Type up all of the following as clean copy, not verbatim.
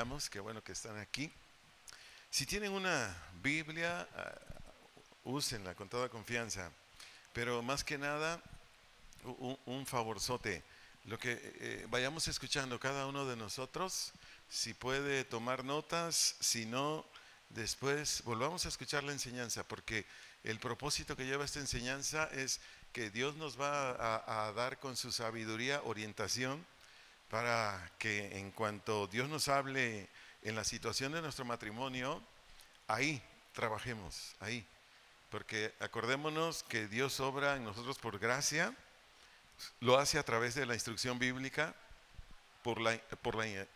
bendigamos, qué bueno que están aquí. Si tienen una Biblia, úsenla con toda confianza, pero más que nada, un favorzote, lo que vayamos escuchando cada uno de nosotros, si puede tomar notas, si no, después volvamos a escuchar la enseñanza, porque el propósito que lleva esta enseñanza es que Dios nos va a dar con su sabiduría orientación para que en cuanto Dios nos hable en la situación de nuestro matrimonio, ahí trabajemos, ahí. Porque acordémonos que Dios obra en nosotros por gracia, lo hace a través de la instrucción bíblica, por la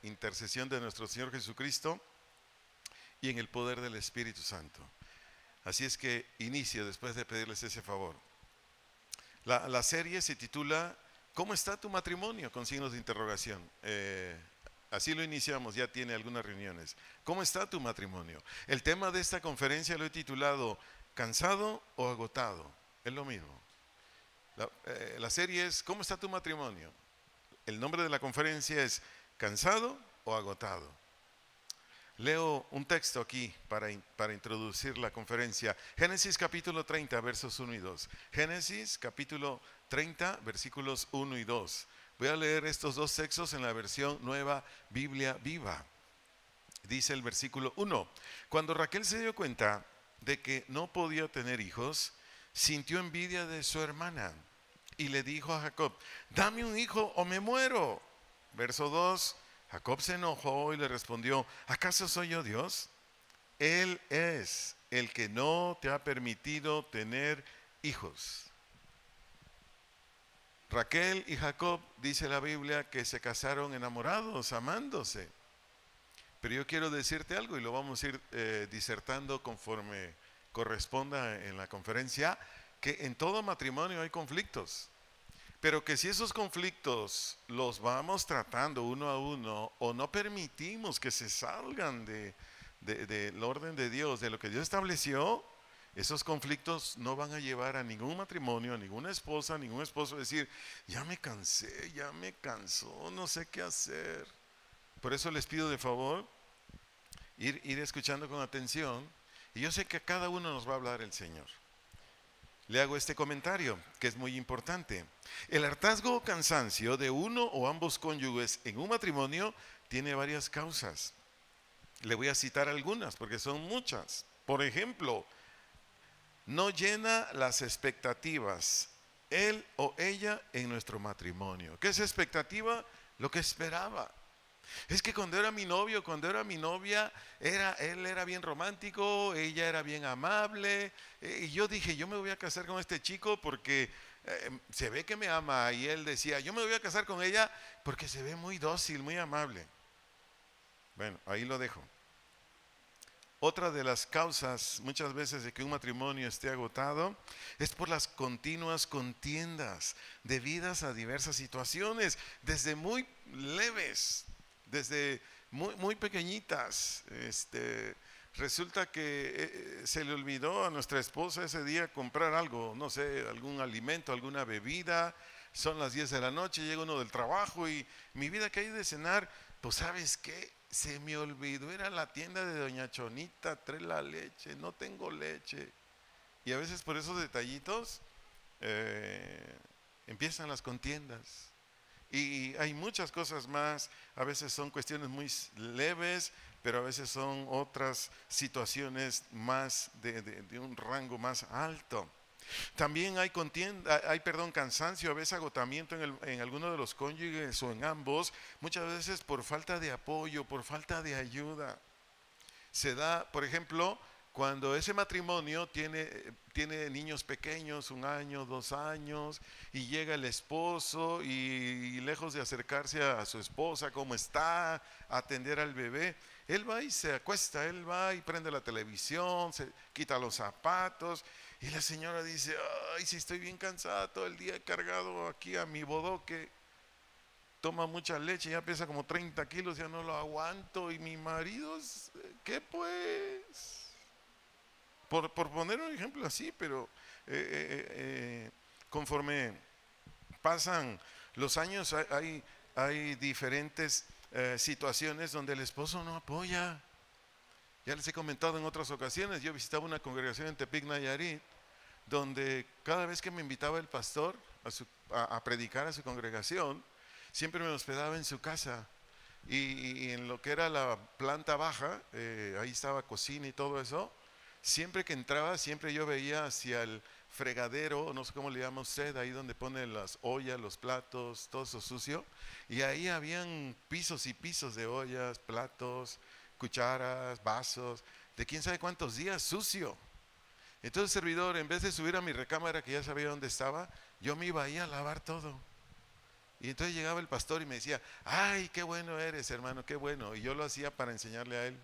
intercesión de nuestro Señor Jesucristo y en el poder del Espíritu Santo. Así es que inicio después de pedirles ese favor. La serie se titula ¿Cómo está tu matrimonio? Con signos de interrogación. Así lo iniciamos, ya tiene algunas reuniones. ¿Cómo está tu matrimonio? El tema de esta conferencia lo he titulado ¿Cansado o agotado? Es lo mismo. La serie es ¿Cómo está tu matrimonio? El nombre de la conferencia es ¿Cansado o agotado? Leo un texto aquí para introducir la conferencia. Génesis capítulo 30, versos 1 y 2. Génesis capítulo 30, versículos 1 y 2. Voy a leer estos dos textos en la versión Nueva Biblia Viva. Dice el versículo 1. Cuando Raquel se dio cuenta de que no podía tener hijos, sintió envidia de su hermana y le dijo a Jacob: dame un hijo o me muero. Verso 2. Jacob se enojó y le respondió: ¿acaso soy yo Dios? Él es el que no te ha permitido tener hijos. Raquel y Jacob, dice la Biblia, que se casaron enamorados, amándose. Pero yo quiero decirte algo y lo vamos a ir disertando conforme corresponda en la conferencia, que en todo matrimonio hay conflictos. Pero que si esos conflictos los vamos tratando uno a uno o no permitimos que se salgan del orden de Dios, de lo que Dios estableció, esos conflictos no van a llevar a ningún matrimonio, a ninguna esposa, a ningún esposo a decir: ya me cansé, ya me cansó, no sé qué hacer. Por eso les pido de favor ir escuchando con atención, y yo sé que a cada uno nos va a hablar el Señor. Le hago este comentario que es muy importante. El hartazgo o cansancio de uno o ambos cónyuges en un matrimonio tiene varias causas. Le voy a citar algunas porque son muchas. Por ejemplo, no llena las expectativas él o ella en nuestro matrimonio. ¿Qué es expectativa? Lo que esperaba. Es que cuando era mi novio, cuando era mi novia, él era bien romántico, ella era bien amable, y yo dije: yo me voy a casar con este chico porque se ve que me ama, y él decía: yo me voy a casar con ella porque se ve muy dócil, muy amable. Bueno, ahí lo dejo. Otra de las causas muchas veces de que un matrimonio esté agotado es por las continuas contiendas debidas a diversas situaciones, desde muy leves, desde muy pequeñitas. Resulta que se le olvidó a nuestra esposa ese día comprar algo, no sé, algún alimento, alguna bebida. Son las 10 de la noche, llega uno del trabajo y: mi vida, ¿qué hay de cenar? Pues ¿sabes qué? Se me olvidó, era la tienda de doña Chonita, trae la leche, no tengo leche. Y a veces por esos detallitos empiezan las contiendas. Y hay muchas cosas más, a veces son cuestiones muy leves, pero a veces son otras situaciones más de un rango más alto. También hay cansancio, a veces agotamiento en alguno de los cónyuges o en ambos, muchas veces por falta de apoyo, por falta de ayuda. Se da, por ejemplo, cuando ese matrimonio tiene niños pequeños, 1 año, 2 años, y llega el esposo y lejos de acercarse a su esposa, ¿cómo está?, a atender al bebé, él va y se acuesta, él va y prende la televisión, se quita los zapatos, y la señora dice: ay, si estoy bien cansada, todo el día he cargado aquí a mi bodoque, toma mucha leche, ya pesa como 30 kilos, ya no lo aguanto, y mi marido, ¿qué pues? Por poner un ejemplo así, pero conforme pasan los años hay diferentes situaciones donde el esposo no apoya. Ya les he comentado en otras ocasiones, yo visitaba una congregación en Tepic, Nayarit, donde cada vez que me invitaba el pastor a predicar a su congregación, siempre me hospedaba en su casa. Y en lo que era la planta baja, ahí estaba cocina y todo eso, siempre que entraba, siempre yo veía hacia el fregadero, no sé cómo le llama usted, ahí donde pone las ollas, los platos, todo eso sucio, y ahí habían pisos y pisos de ollas, platos, cucharas, vasos, de quién sabe cuántos días sucio. Entonces el servidor, en vez de subir a mi recámara que ya sabía dónde estaba, yo me iba ahí a lavar todo. Y entonces llegaba el pastor y me decía, ay, qué bueno eres, hermano, qué bueno. Y yo lo hacía para enseñarle a él,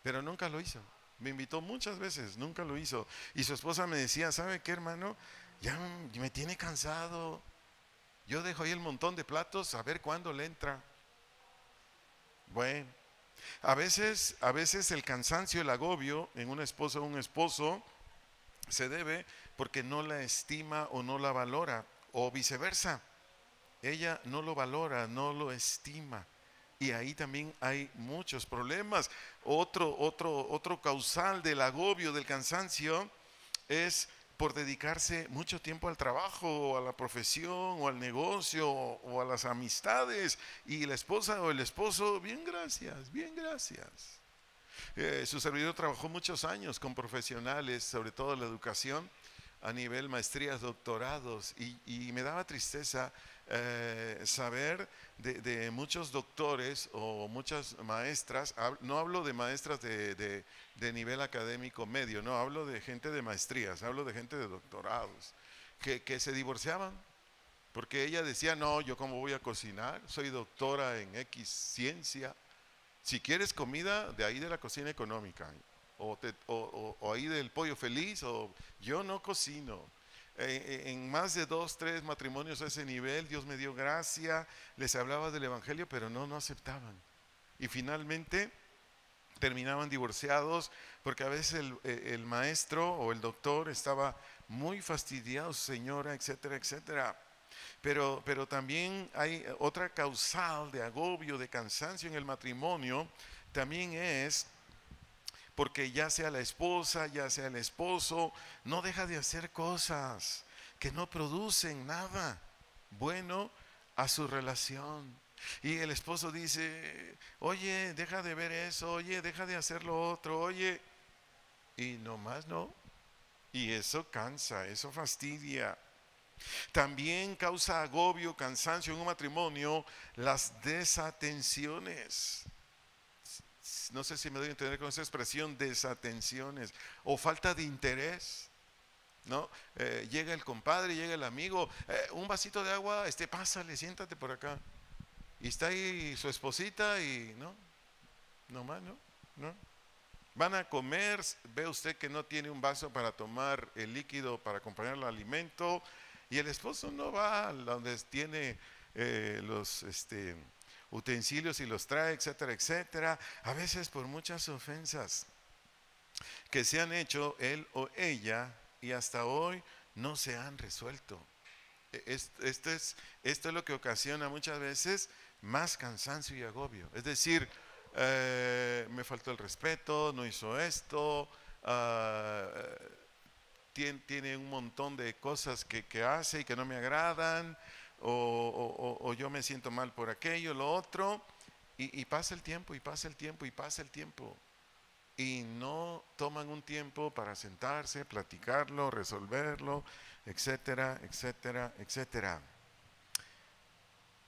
pero nunca lo hizo. Me invitó muchas veces, nunca lo hizo. Y su esposa me decía, ¿sabe qué, hermano? Ya me tiene cansado. Yo dejo ahí el montón de platos a ver cuándo le entra. Bueno, a veces el cansancio, el agobio en una esposa o un esposo se debe porque no la estima o no la valora, o viceversa. Ella no lo valora, no lo estima. Y ahí también hay muchos problemas. Otro causal del agobio, del cansancio, es por dedicarse mucho tiempo al trabajo, o a la profesión, o al negocio, o a las amistades. Y la esposa o el esposo, bien gracias, bien gracias. Su servidor trabajó muchos años con profesionales, sobre todo la educación, a nivel maestrías, doctorados, y me daba tristeza saber de muchos doctores o muchas maestras. No hablo de maestras de nivel académico medio, no, hablo de gente de maestrías, hablo de gente de doctorados, que se divorciaban, porque ella decía, no, yo cómo voy a cocinar, soy doctora en X ciencia. Si quieres comida, de ahí de la cocina económica, o ahí del pollo feliz, o yo no cocino. En más de 2, 3 matrimonios a ese nivel, Dios me dio gracia, les hablaba del evangelio, pero no aceptaban. Y finalmente terminaban divorciados, porque a veces el maestro o el doctor estaba muy fastidiado, señora, etcétera, etcétera. Pero también hay otra causal de agobio, de cansancio en el matrimonio, también es porque ya sea la esposa, ya sea el esposo, no deja de hacer cosas que no producen nada bueno a su relación. Y el esposo dice, oye, deja de ver eso, oye, deja de hacer lo otro, oye, y nomás no. Y eso cansa, eso fastidia. También causa agobio, cansancio en un matrimonio las desatenciones. No sé si me doy a entender con esa expresión, desatenciones o falta de interés, ¿no? Llega el compadre, llega el amigo, un vasito de agua, pásale, siéntate por acá. Y está ahí su esposita y nomás no. Van a comer, ve usted que no tiene un vaso para tomar el líquido para acompañar el alimento, y el esposo no va a donde tiene los utensilios y los trae, etcétera, etcétera. A veces por muchas ofensas que se han hecho él o ella y hasta hoy no se han resuelto. Esto es lo que ocasiona muchas veces más cansancio y agobio. Es decir, me faltó el respeto, no hizo esto, tiene un montón de cosas que hace y que no me agradan, o yo me siento mal por aquello, lo otro, y pasa el tiempo, y pasa el tiempo, y pasa el tiempo, y no toman un tiempo para sentarse, platicarlo, resolverlo, etcétera, etcétera, etcétera.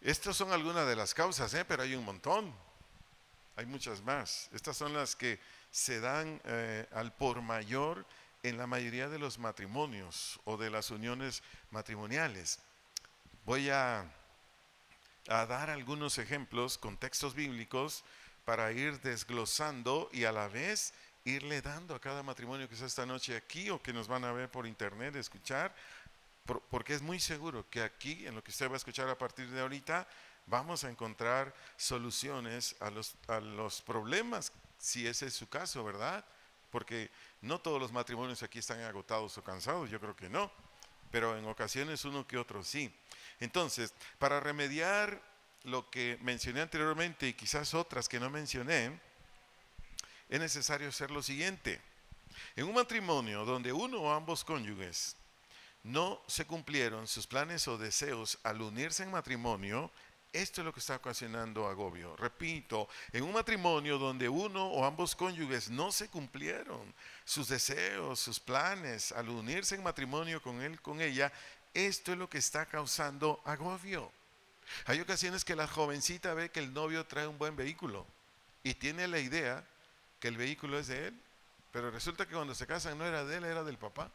Estas son algunas de las causas, pero hay un montón, hay muchas más. Estas son las que se dan al por mayor en la mayoría de los matrimonios o de las uniones matrimoniales. Voy a dar algunos ejemplos con textos bíblicos para ir desglosando y a la vez irle dando a cada matrimonio que está esta noche aquí o que nos van a ver por internet, escuchar, porque es muy seguro que aquí, en lo que usted va a escuchar a partir de ahorita, vamos a encontrar soluciones a los problemas, si ese es su caso, ¿verdad? Porque no todos los matrimonios aquí están agotados o cansados, yo creo que no, pero en ocasiones uno que otro sí. Entonces, para remediar lo que mencioné anteriormente y quizás otras que no mencioné, es necesario hacer lo siguiente. En un matrimonio donde uno o ambos cónyuges no se cumplieron sus planes o deseos al unirse en matrimonio, esto es lo que está ocasionando agobio. Repito, en un matrimonio donde uno o ambos cónyuges no se cumplieron sus deseos, sus planes al unirse en matrimonio con él, con ella, esto es lo que está causando agobio. Hay ocasiones que la jovencita ve que el novio trae un buen vehículo y tiene la idea que el vehículo es de él, pero resulta que cuando se casan no era de él, era del papá.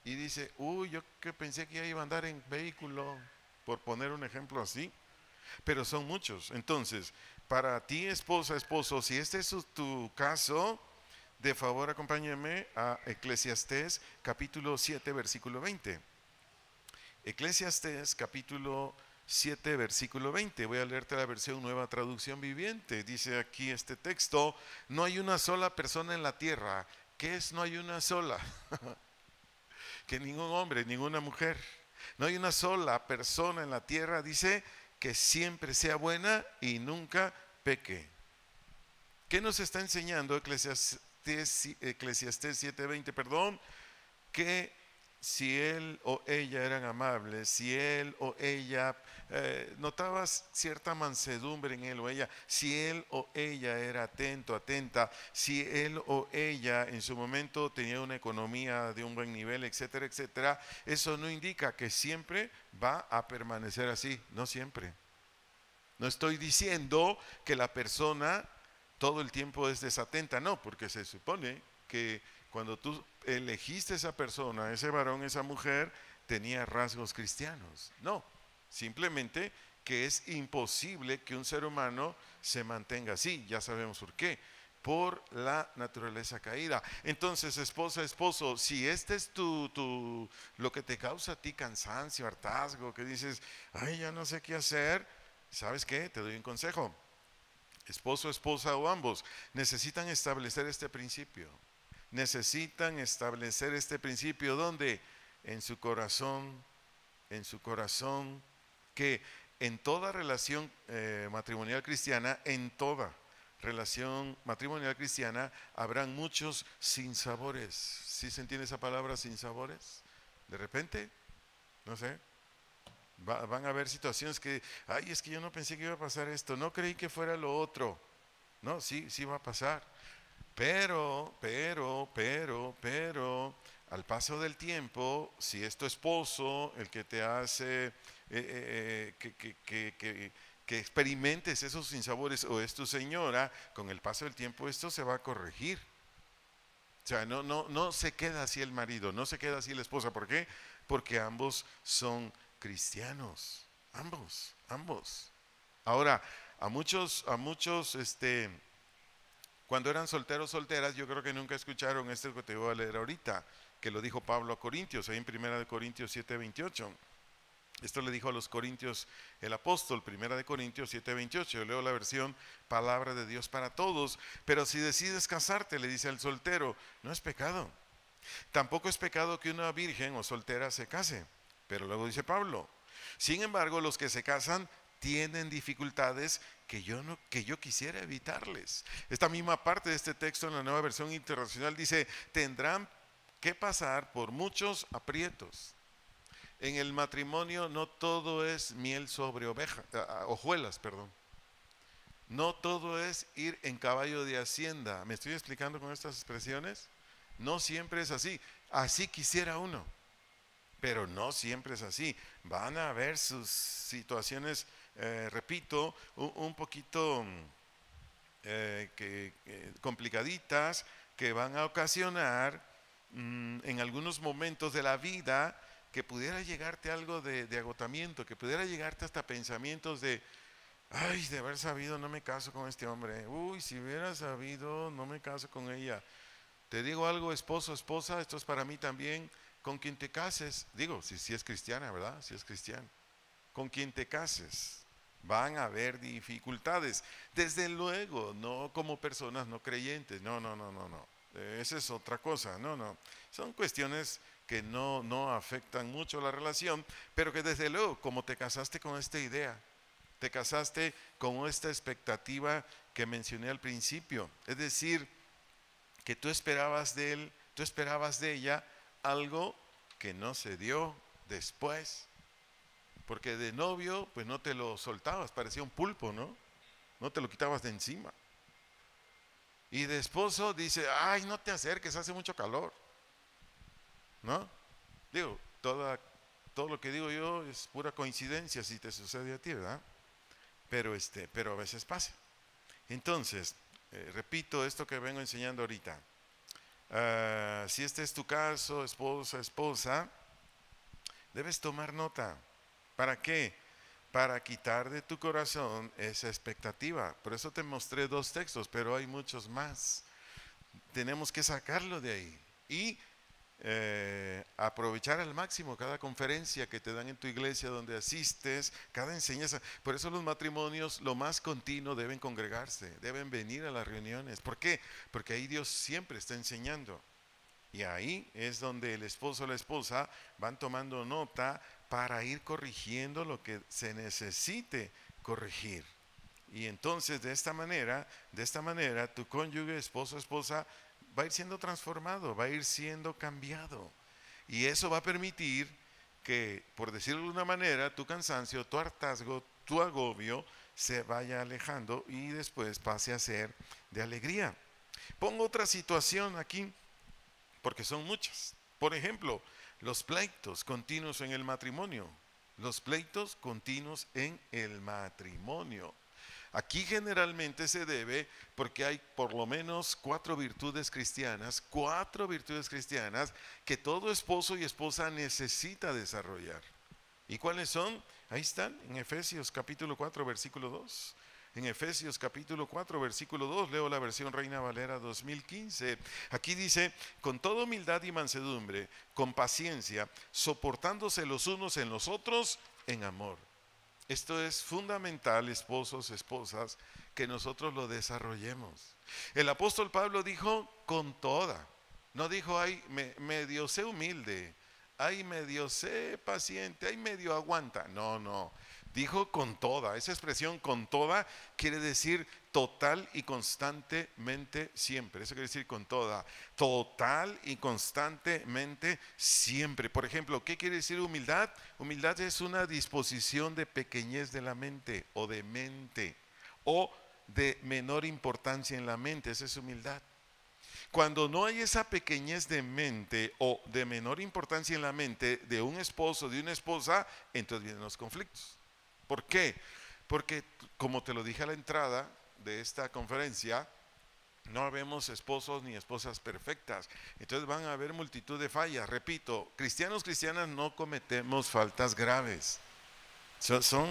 Y dice, uy, yo que pensé que ya iba a andar en vehículo, por poner un ejemplo así, pero son muchos. Entonces, para ti, esposa, esposo, si este es tu caso, de favor acompáñame a Eclesiastés capítulo 7, versículo 20. Eclesiastés capítulo 7, versículo 20. Voy a leerte la versión Nueva Traducción Viviente. Dice aquí este texto, no hay una sola persona en la tierra. ¿Qué es no hay una sola? Que ningún hombre, ninguna mujer. No hay una sola persona en la tierra, dice, que siempre sea buena y nunca peque. ¿Qué nos está enseñando Eclesiastés 7:20? Perdón, que si él o ella eran amables, si él o ella, notabas cierta mansedumbre en él o ella, si él o ella era atento, atenta, si él o ella en su momento tenía una economía de un buen nivel, etcétera, etcétera, eso no indica que siempre va a permanecer así, no siempre. No estoy diciendo que la persona todo el tiempo es desatenta, no, porque se supone que cuando tú elegiste a esa persona, ese varón, esa mujer, tenía rasgos cristianos. No, simplemente que es imposible que un ser humano se mantenga así, ya sabemos por qué, por la naturaleza caída. Entonces, esposa, esposo, si este es lo que te causa a ti cansancio, hartazgo, que dices, ay, ya no sé qué hacer, ¿sabes qué? Te doy un consejo. Esposo, esposa o ambos necesitan establecer este principio. Necesitan establecer este principio donde en su corazón, que en toda relación matrimonial cristiana, en toda relación matrimonial cristiana, habrán muchos sinsabores. ¿Sí se entiende esa palabra, sinsabores? De repente, no sé, van a haber situaciones que, ay, es que yo no pensé que iba a pasar esto, no creí que fuera lo otro. No, sí, sí va a pasar. Pero, al paso del tiempo, si es tu esposo el que te hace que experimentes esos sinsabores, o es tu señora, con el paso del tiempo esto se va a corregir. O sea, no se queda así el marido, no se queda así la esposa. ¿Por qué? Porque ambos son cristianos. Ambos. Ahora, cuando eran solteros, solteras, yo creo que nunca escucharon esto que te voy a leer ahorita, que lo dijo Pablo a Corintios, ahí en 1 Corintios 7:28. Esto le dijo a los corintios el apóstol, 1 Corintios 7:28. Yo leo la versión Palabra de Dios para todos. Pero si decides casarte, le dice al soltero, no es pecado. Tampoco es pecado que una virgen o soltera se case. Pero luego dice Pablo, sin embargo, los que se casan tienen dificultades que yo quisiera evitarles. Esta misma parte de este texto en la Nueva Versión Internacional dice, tendrán que pasar por muchos aprietos. En el matrimonio no todo es miel sobre hojuelas, perdón. No todo es ir en caballo de hacienda. ¿Me estoy explicando con estas expresiones? No siempre es así. Así quisiera uno, pero no siempre es así. Van a haber sus situaciones, repito, un poquito complicaditas, que van a ocasionar en algunos momentos de la vida que pudiera llegarte algo de agotamiento, que pudiera llegarte hasta pensamientos de, ay, de haber sabido no me caso con este hombre, uy, si hubiera sabido no me caso con ella. Te digo algo, esposo, esposa, esto es para mí también, con quien te cases, digo, si es cristiana, ¿verdad? Si es cristiano, con quien te cases, van a haber dificultades, desde luego, no como personas no creyentes, no, esa es otra cosa, no, son cuestiones que no afectan mucho la relación, pero que desde luego, como te casaste con esta idea, Te casaste con esta expectativa que mencioné al principio. Es decir, que tú esperabas de él, tú esperabas de ella algo que no se dio después. Porque de novio, pues no te lo soltabas, parecía un pulpo, ¿no? No te lo quitabas de encima. Y de esposo dice, ay, no te acerques, hace mucho calor. ¿No? Digo, todo lo que digo yo es pura coincidencia si te sucede a ti, ¿verdad? Pero a veces pasa. Entonces, repito esto que vengo enseñando ahorita. Si este es tu caso, esposa, debes tomar nota. ¿Para qué? Para quitar de tu corazón esa expectativa. Por eso te mostré 2 textos, pero hay muchos más. Tenemos que sacarlo de ahí y aprovechar al máximo cada conferencia que te dan en tu iglesia donde asistes, cada enseñanza. Por eso los matrimonios, lo más continuo, deben congregarse, deben venir a las reuniones. ¿Por qué? Porque ahí Dios siempre está enseñando. Y ahí es donde el esposo o la esposa van tomando nota para ir corrigiendo lo que se necesite corregir. Y entonces de esta manera, tu cónyuge, esposo o esposa, va a ir siendo transformado, va a ir siendo cambiado. Y eso va a permitir que, por decirlo de una manera, tu cansancio, tu hartazgo, tu agobio se vaya alejando y después pase a ser de alegría. Pongo otra situación aquí, porque son muchas. Por ejemplo, los pleitos continuos en el matrimonio. Los pleitos continuos en el matrimonio. Aquí generalmente se debe porque hay por lo menos 4 virtudes cristianas que todo esposo y esposa necesita desarrollar. ¿Y cuáles son? Ahí están, en Efesios capítulo 4, versículo 2. En Efesios capítulo 4, versículo 2, leo la versión Reina Valera 2015. Aquí dice, con toda humildad y mansedumbre, con paciencia, soportándose los unos en los otros en amor. Esto es fundamental, esposos, esposas, que nosotros lo desarrollemos. El apóstol Pablo dijo con toda. No dijo, ay, medio sé humilde, ay, medio sé paciente, ay, medio aguanta. No. Dijo con toda. Esa expresión con toda quiere decir total y constantemente siempre. Eso quiere decir con toda. Total y constantemente siempre. Por ejemplo, ¿qué quiere decir humildad? Humildad es una disposición de pequeñez de la mente o de mente o de menor importancia en la mente. Esa es humildad. Cuando no hay esa pequeñez de mente o de menor importancia en la mente de un esposo, de una esposa, entonces vienen los conflictos. ¿Por qué? Porque, como te lo dije a la entrada de esta conferencia, no habemos esposos ni esposas perfectas. Entonces van a haber multitud de fallas. Repito, cristianos, cristianas no cometemos faltas graves. Son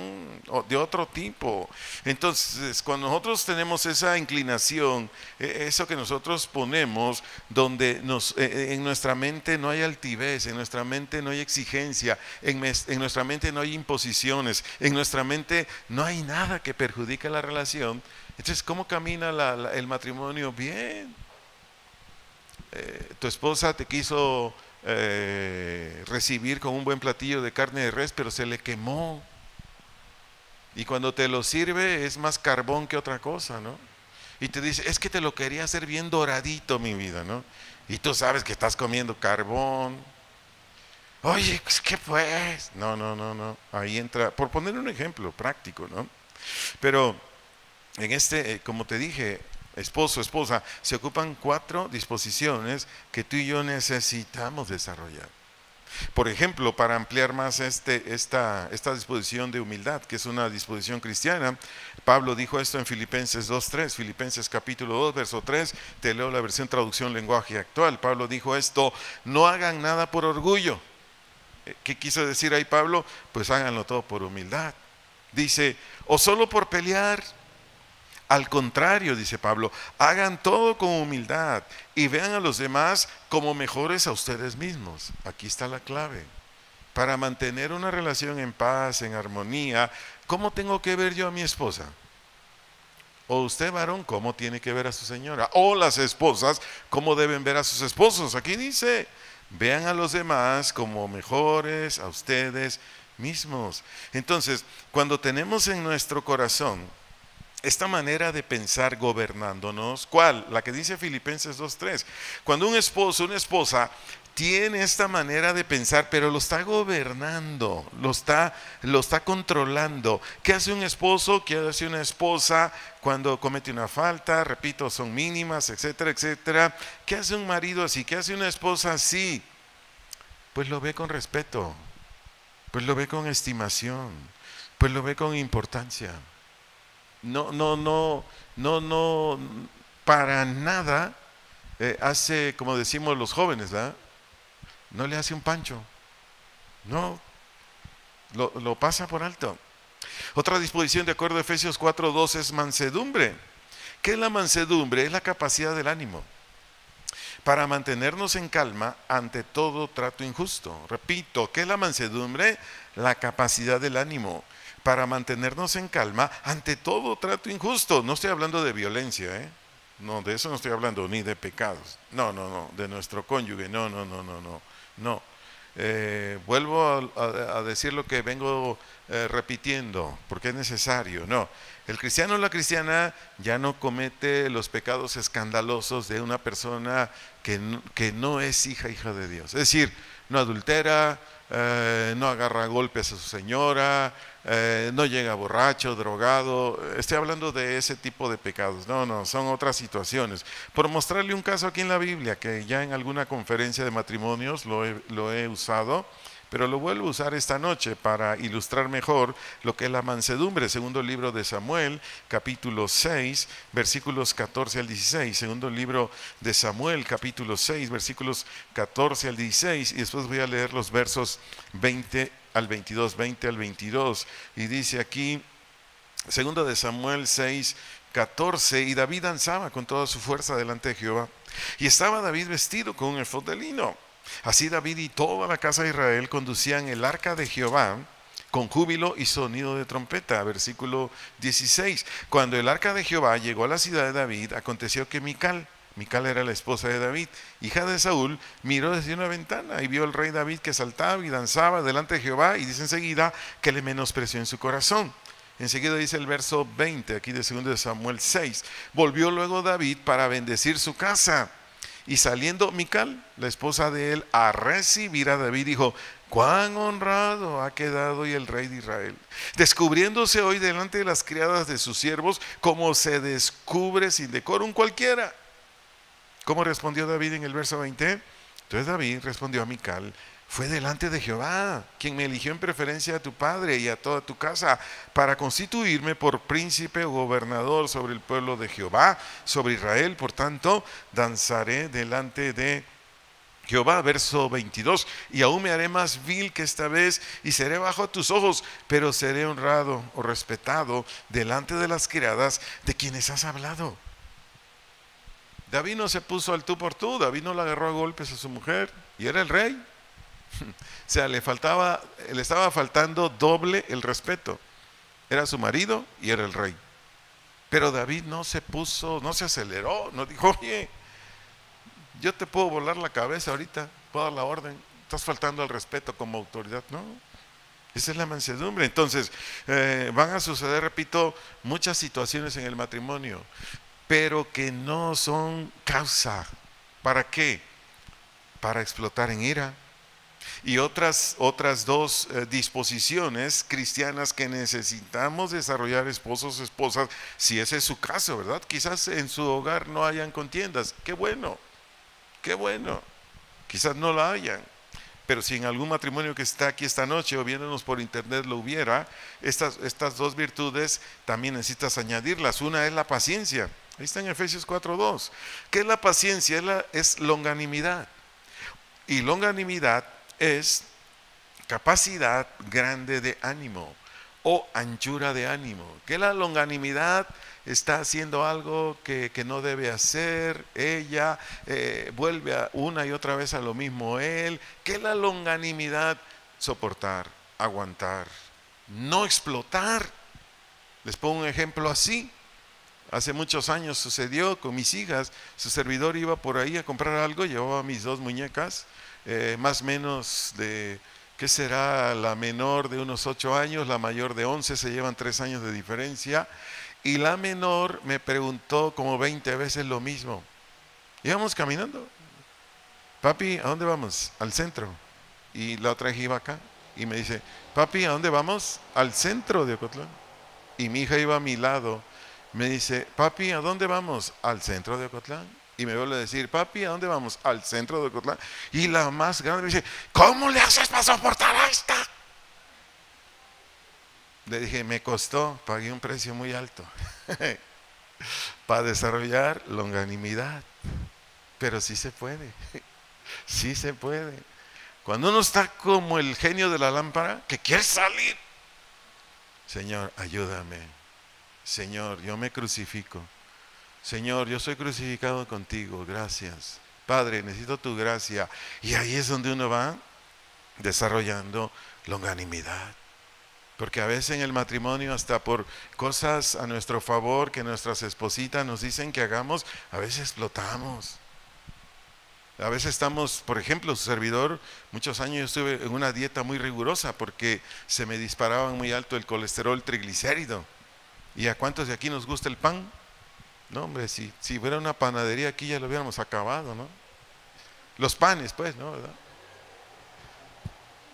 de otro tipo. Entonces, cuando nosotros tenemos esa inclinación, eso que nosotros ponemos, donde en nuestra mente no hay altivez, en nuestra mente no hay exigencia, en nuestra mente no hay imposiciones, en nuestra mente no hay nada que perjudique la relación. Entonces, ¿cómo camina el matrimonio? Bien. Tu esposa te quiso recibir con un buen platillo de carne de res, pero se le quemó. Y cuando te lo sirve es más carbón que otra cosa, ¿no? Y te dice, es que te lo quería hacer bien doradito, mi vida, ¿no? Y tú sabes que estás comiendo carbón. Oye, ¿qué pues? No. Ahí entra, por poner un ejemplo práctico, ¿no? Pero en como te dije, esposo, esposa, se ocupan 4 disposiciones que tú y yo necesitamos desarrollar. Por ejemplo, para ampliar más esta disposición de humildad, que es una disposición cristiana, Pablo dijo esto en Filipenses 2:3, Filipenses capítulo 2, verso 3, te leo la versión traducción lenguaje actual. Pablo dijo esto, no hagan nada por orgullo. ¿Qué quiso decir ahí Pablo? Pues háganlo todo por humildad. Dice, o solo por pelear. Al contrario, dice Pablo, hagan todo con humildad y vean a los demás como mejores a ustedes mismos. Aquí está la clave. Para mantener una relación en paz, en armonía, ¿cómo tengo que ver yo a mi esposa? O usted, varón, ¿cómo tiene que ver a su señora? O las esposas, ¿cómo deben ver a sus esposos? Aquí dice, vean a los demás como mejores a ustedes mismos. Entonces, cuando tenemos en nuestro corazón esta manera de pensar gobernándonos, ¿cuál? La que dice Filipenses 2:3. Cuando un esposo, una esposa tiene esta manera de pensar, pero lo está gobernando, lo está controlando. ¿Qué hace un esposo? ¿Qué hace una esposa cuando comete una falta? Repito, son mínimas, etcétera, etcétera. ¿Qué hace un marido así? ¿Qué hace una esposa así? Pues lo ve con respeto, pues lo ve con estimación, pues lo ve con importancia. No, para nada hace, como decimos los jóvenes, ¿verdad? No le hace un pancho, no, lo pasa por alto. Otra disposición de acuerdo a Efesios 4:2 es mansedumbre. ¿Qué es la mansedumbre? Es la capacidad del ánimo para mantenernos en calma ante todo trato injusto. Repito, ¿qué es la mansedumbre? La capacidad del ánimo para mantenernos en calma ante todo trato injusto. No estoy hablando de violencia, ¿eh? No, de eso no estoy hablando, ni de pecados. No, de nuestro cónyuge. No. Vuelvo a decir lo que vengo repitiendo, porque es necesario. No, el cristiano o la cristiana ya no comete los pecados escandalosos de una persona que no es hija de Dios. Es decir, no adultera, no agarra golpes a su señora, no llega borracho, drogado. Estoy hablando de ese tipo de pecados. No, son otras situaciones. Por mostrarle un caso aquí en la Biblia, que ya en alguna conferencia de matrimonios lo he usado, pero lo vuelvo a usar esta noche para ilustrar mejor lo que es la mansedumbre. Segundo libro de Samuel, capítulo 6, versículos 14 al 16. Segundo libro de Samuel, capítulo 6, versículos 14 al 16. Y después voy a leer los versos 20 al 22. Y dice aquí, segundo de Samuel 6, 14, y David danzaba con toda su fuerza delante de Jehová. Y estaba David vestido con un efod de lino. Así David y toda la casa de Israel conducían el arca de Jehová con júbilo y sonido de trompeta. Versículo 16. Cuando el arca de Jehová llegó a la ciudad de David, aconteció que Mical era la esposa de David, hija de Saúl, miró desde una ventana y vio al rey David que saltaba y danzaba delante de Jehová, y dice enseguida que le menospreció en su corazón. Enseguida dice el verso 20 aquí de 2 de Samuel 6. Volvió luego David para bendecir su casa. Y saliendo Mical, la esposa de él, a recibir a David, dijo: cuán honrado ha quedado hoy el rey de Israel, descubriéndose hoy delante de las criadas de sus siervos, como se descubre sin decorum cualquiera. ¿Cómo respondió David en el verso 20? Entonces David respondió a Mical: fue delante de Jehová quien me eligió en preferencia a tu padre y a toda tu casa, para constituirme por príncipe o gobernador sobre el pueblo de Jehová, sobre Israel. Por tanto, danzaré delante de Jehová. Verso 22. Y aún me haré más vil que esta vez, y seré bajo a tus ojos, pero seré honrado o respetado delante de las criadas de quienes has hablado. David no se puso al tú por tú. David no le agarró a golpes a su mujer, y era el rey. O sea, le estaba faltando doble el respeto. Era su marido y era el rey. Pero David no se puso, no se aceleró, no dijo: oye, yo te puedo volar la cabeza ahorita, puedo dar la orden, estás faltando al respeto como autoridad. No, esa es la mansedumbre. Entonces, van a suceder, repito, muchas situaciones en el matrimonio, pero que no son causa. ¿Para qué? Para explotar en ira. Y otras dos disposiciones cristianas que necesitamos desarrollar, esposos, esposas, si ese es su caso, ¿verdad? Quizás en su hogar no hayan contiendas. Qué bueno. Quizás no la hayan. Pero si en algún matrimonio que está aquí esta noche o viéndonos por internet lo hubiera, estas dos virtudes también necesitas añadirlas. Una es la paciencia. Ahí está en Efesios 4:2. ¿Qué es la paciencia? Es longanimidad. Y longanimidad es capacidad grande de ánimo o anchura de ánimo. Que la longanimidad está haciendo algo que no debe hacer, ella vuelve una y otra vez a lo mismo él. Que la longanimidad, soportar, aguantar, no explotar. Les pongo un ejemplo así. Hace muchos años sucedió con mis hijas. Su servidor iba por ahí a comprar algo, llevaba mis dos muñecas, más o menos de que será la menor de unos 8 años, la mayor de 11, se llevan 3 años de diferencia. Y la menor me preguntó como 20 veces lo mismo. Íbamos caminando. Papi, ¿a dónde vamos? Al centro. Y la otra hija iba acá. Y me dice, papi, ¿a dónde vamos? Al centro de Ocotlán. Y mi hija iba a mi lado. Me dice, papi, ¿a dónde vamos? Al centro de Ocotlán. Y me vuelve a decir, papi, ¿a dónde vamos? Al centro de Ocotlán. Y la más grande me dice, ¿cómo le haces para soportar a esta? Le dije, me costó, pagué un precio muy alto para desarrollar longanimidad. Pero sí se puede, sí se puede. Cuando uno está como el genio de la lámpara, que quiere salir, Señor, ayúdame. Señor, yo me crucifico. Señor, yo soy crucificado contigo, gracias. Padre, necesito tu gracia. Y ahí es donde uno va desarrollando longanimidad. Porque a veces en el matrimonio, hasta por cosas a nuestro favor que nuestras espositas nos dicen que hagamos, a veces explotamos. A veces estamos, por ejemplo, su servidor, muchos años yo estuve en una dieta muy rigurosa porque se me disparaba muy alto el colesterol triglicérido. ¿Y a cuántos de aquí nos gusta el pan? No, hombre, si fuera una panadería aquí ya lo hubiéramos acabado, ¿no? Los panes, pues, ¿no? ¿Verdad?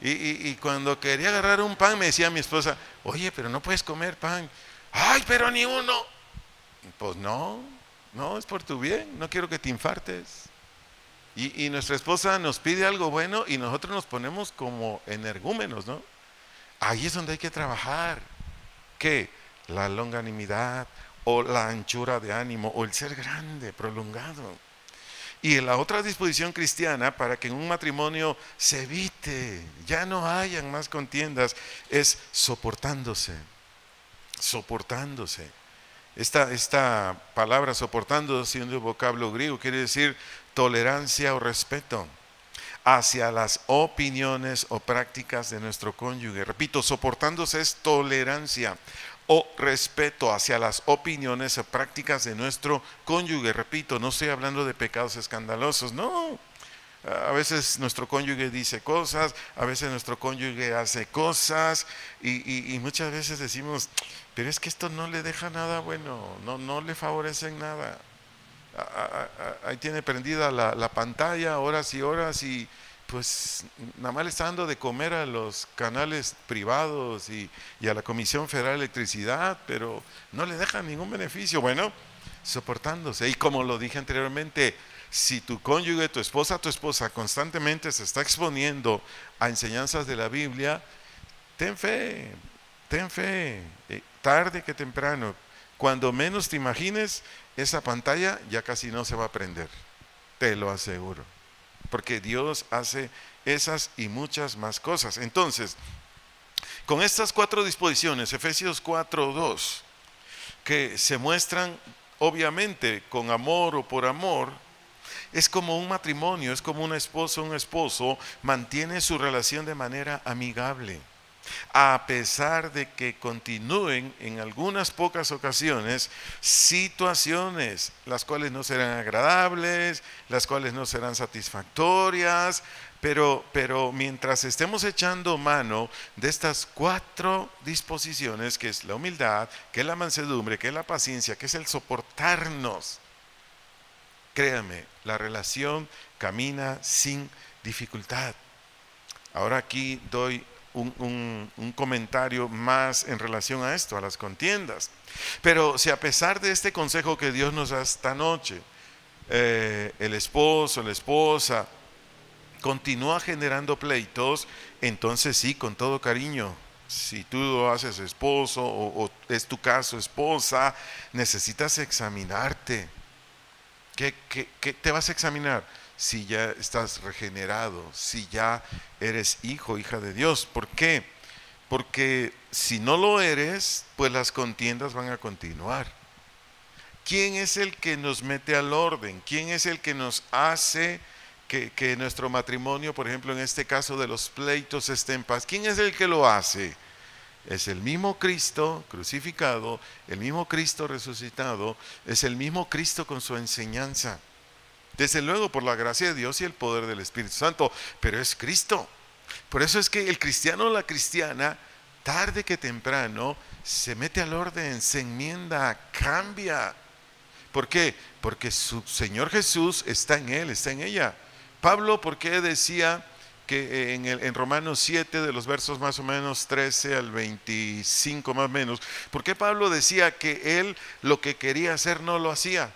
Y cuando quería agarrar un pan me decía mi esposa, oye, pero no puedes comer pan. Ay, pero ni uno. Pues no, es por tu bien, no quiero que te infartes. Y nuestra esposa nos pide algo bueno y nosotros nos ponemos como energúmenos, ¿no? Ahí es donde hay que trabajar. ¿Qué? La longanimidad o la anchura de ánimo o el ser grande, prolongado. Y la otra disposición cristiana para que en un matrimonio se evite, ya no hayan más contiendas, es soportándose. Soportándose. Esta palabra soportando, siendo un vocablo griego, quiere decir tolerancia o respeto hacia las opiniones o prácticas de nuestro cónyuge. Repito, soportándose es tolerancia o respeto hacia las opiniones o prácticas de nuestro cónyuge. Repito, no estoy hablando de pecados escandalosos, no. A veces nuestro cónyuge dice cosas, a veces nuestro cónyuge hace cosas y muchas veces decimos, pero es que esto no le deja nada bueno, no le favorece en nada. Ahí tiene prendida la pantalla horas y horas y pues nada más le está dando de comer a los canales privados y a la Comisión Federal de Electricidad, pero no le deja ningún beneficio. Bueno, soportándose. Y como lo dije anteriormente, si tu cónyuge, tu esposa constantemente se está exponiendo a enseñanzas de la Biblia, ten fe, tarde que temprano, cuando menos te imagines, esa pantalla ya casi no se va a prender, te lo aseguro, porque Dios hace esas y muchas más cosas. Entonces, con estas 4 disposiciones, Efesios 4:2, que se muestran obviamente con amor o por amor, es como un matrimonio, es como un esposo mantiene su relación de manera amigable, a pesar de que continúen en algunas pocas ocasiones situaciones las cuales no serán agradables, las cuales no serán satisfactorias, pero mientras estemos echando mano de estas 4 disposiciones, que es la humildad, que es la mansedumbre, que es la paciencia, que es el soportarnos, créame, la relación camina sin dificultad. Ahora aquí doy un comentario más en relación a esto, a las contiendas. Pero si a pesar de este consejo que Dios nos da esta noche, el esposo, la esposa, continúa generando pleitos, entonces sí, con todo cariño, si tú lo haces esposo o es tu caso esposa, necesitas examinarte. ¿Qué te vas a examinar? Si ya estás regenerado, si ya eres hijo, hija de Dios. ¿Por qué? Porque si no lo eres, pues las contiendas van a continuar. ¿Quién es el que nos mete al orden? ¿Quién es el que nos hace que nuestro matrimonio, por ejemplo, en este caso de los pleitos, esté en paz? ¿Quién es el que lo hace? Es el mismo Cristo crucificado, el mismo Cristo resucitado, es el mismo Cristo con su enseñanza. Desde luego por la gracia de Dios y el poder del Espíritu Santo, pero es Cristo. Por eso es que el cristiano o la cristiana, tarde que temprano, se mete al orden, se enmienda, cambia. ¿Por qué? Porque su Señor Jesús está en él, está en ella. Pablo, ¿por qué decía que en Romanos 7, de los versos más o menos 13 al 25 más o menos, ¿por qué Pablo decía que él lo que quería hacer no lo hacía?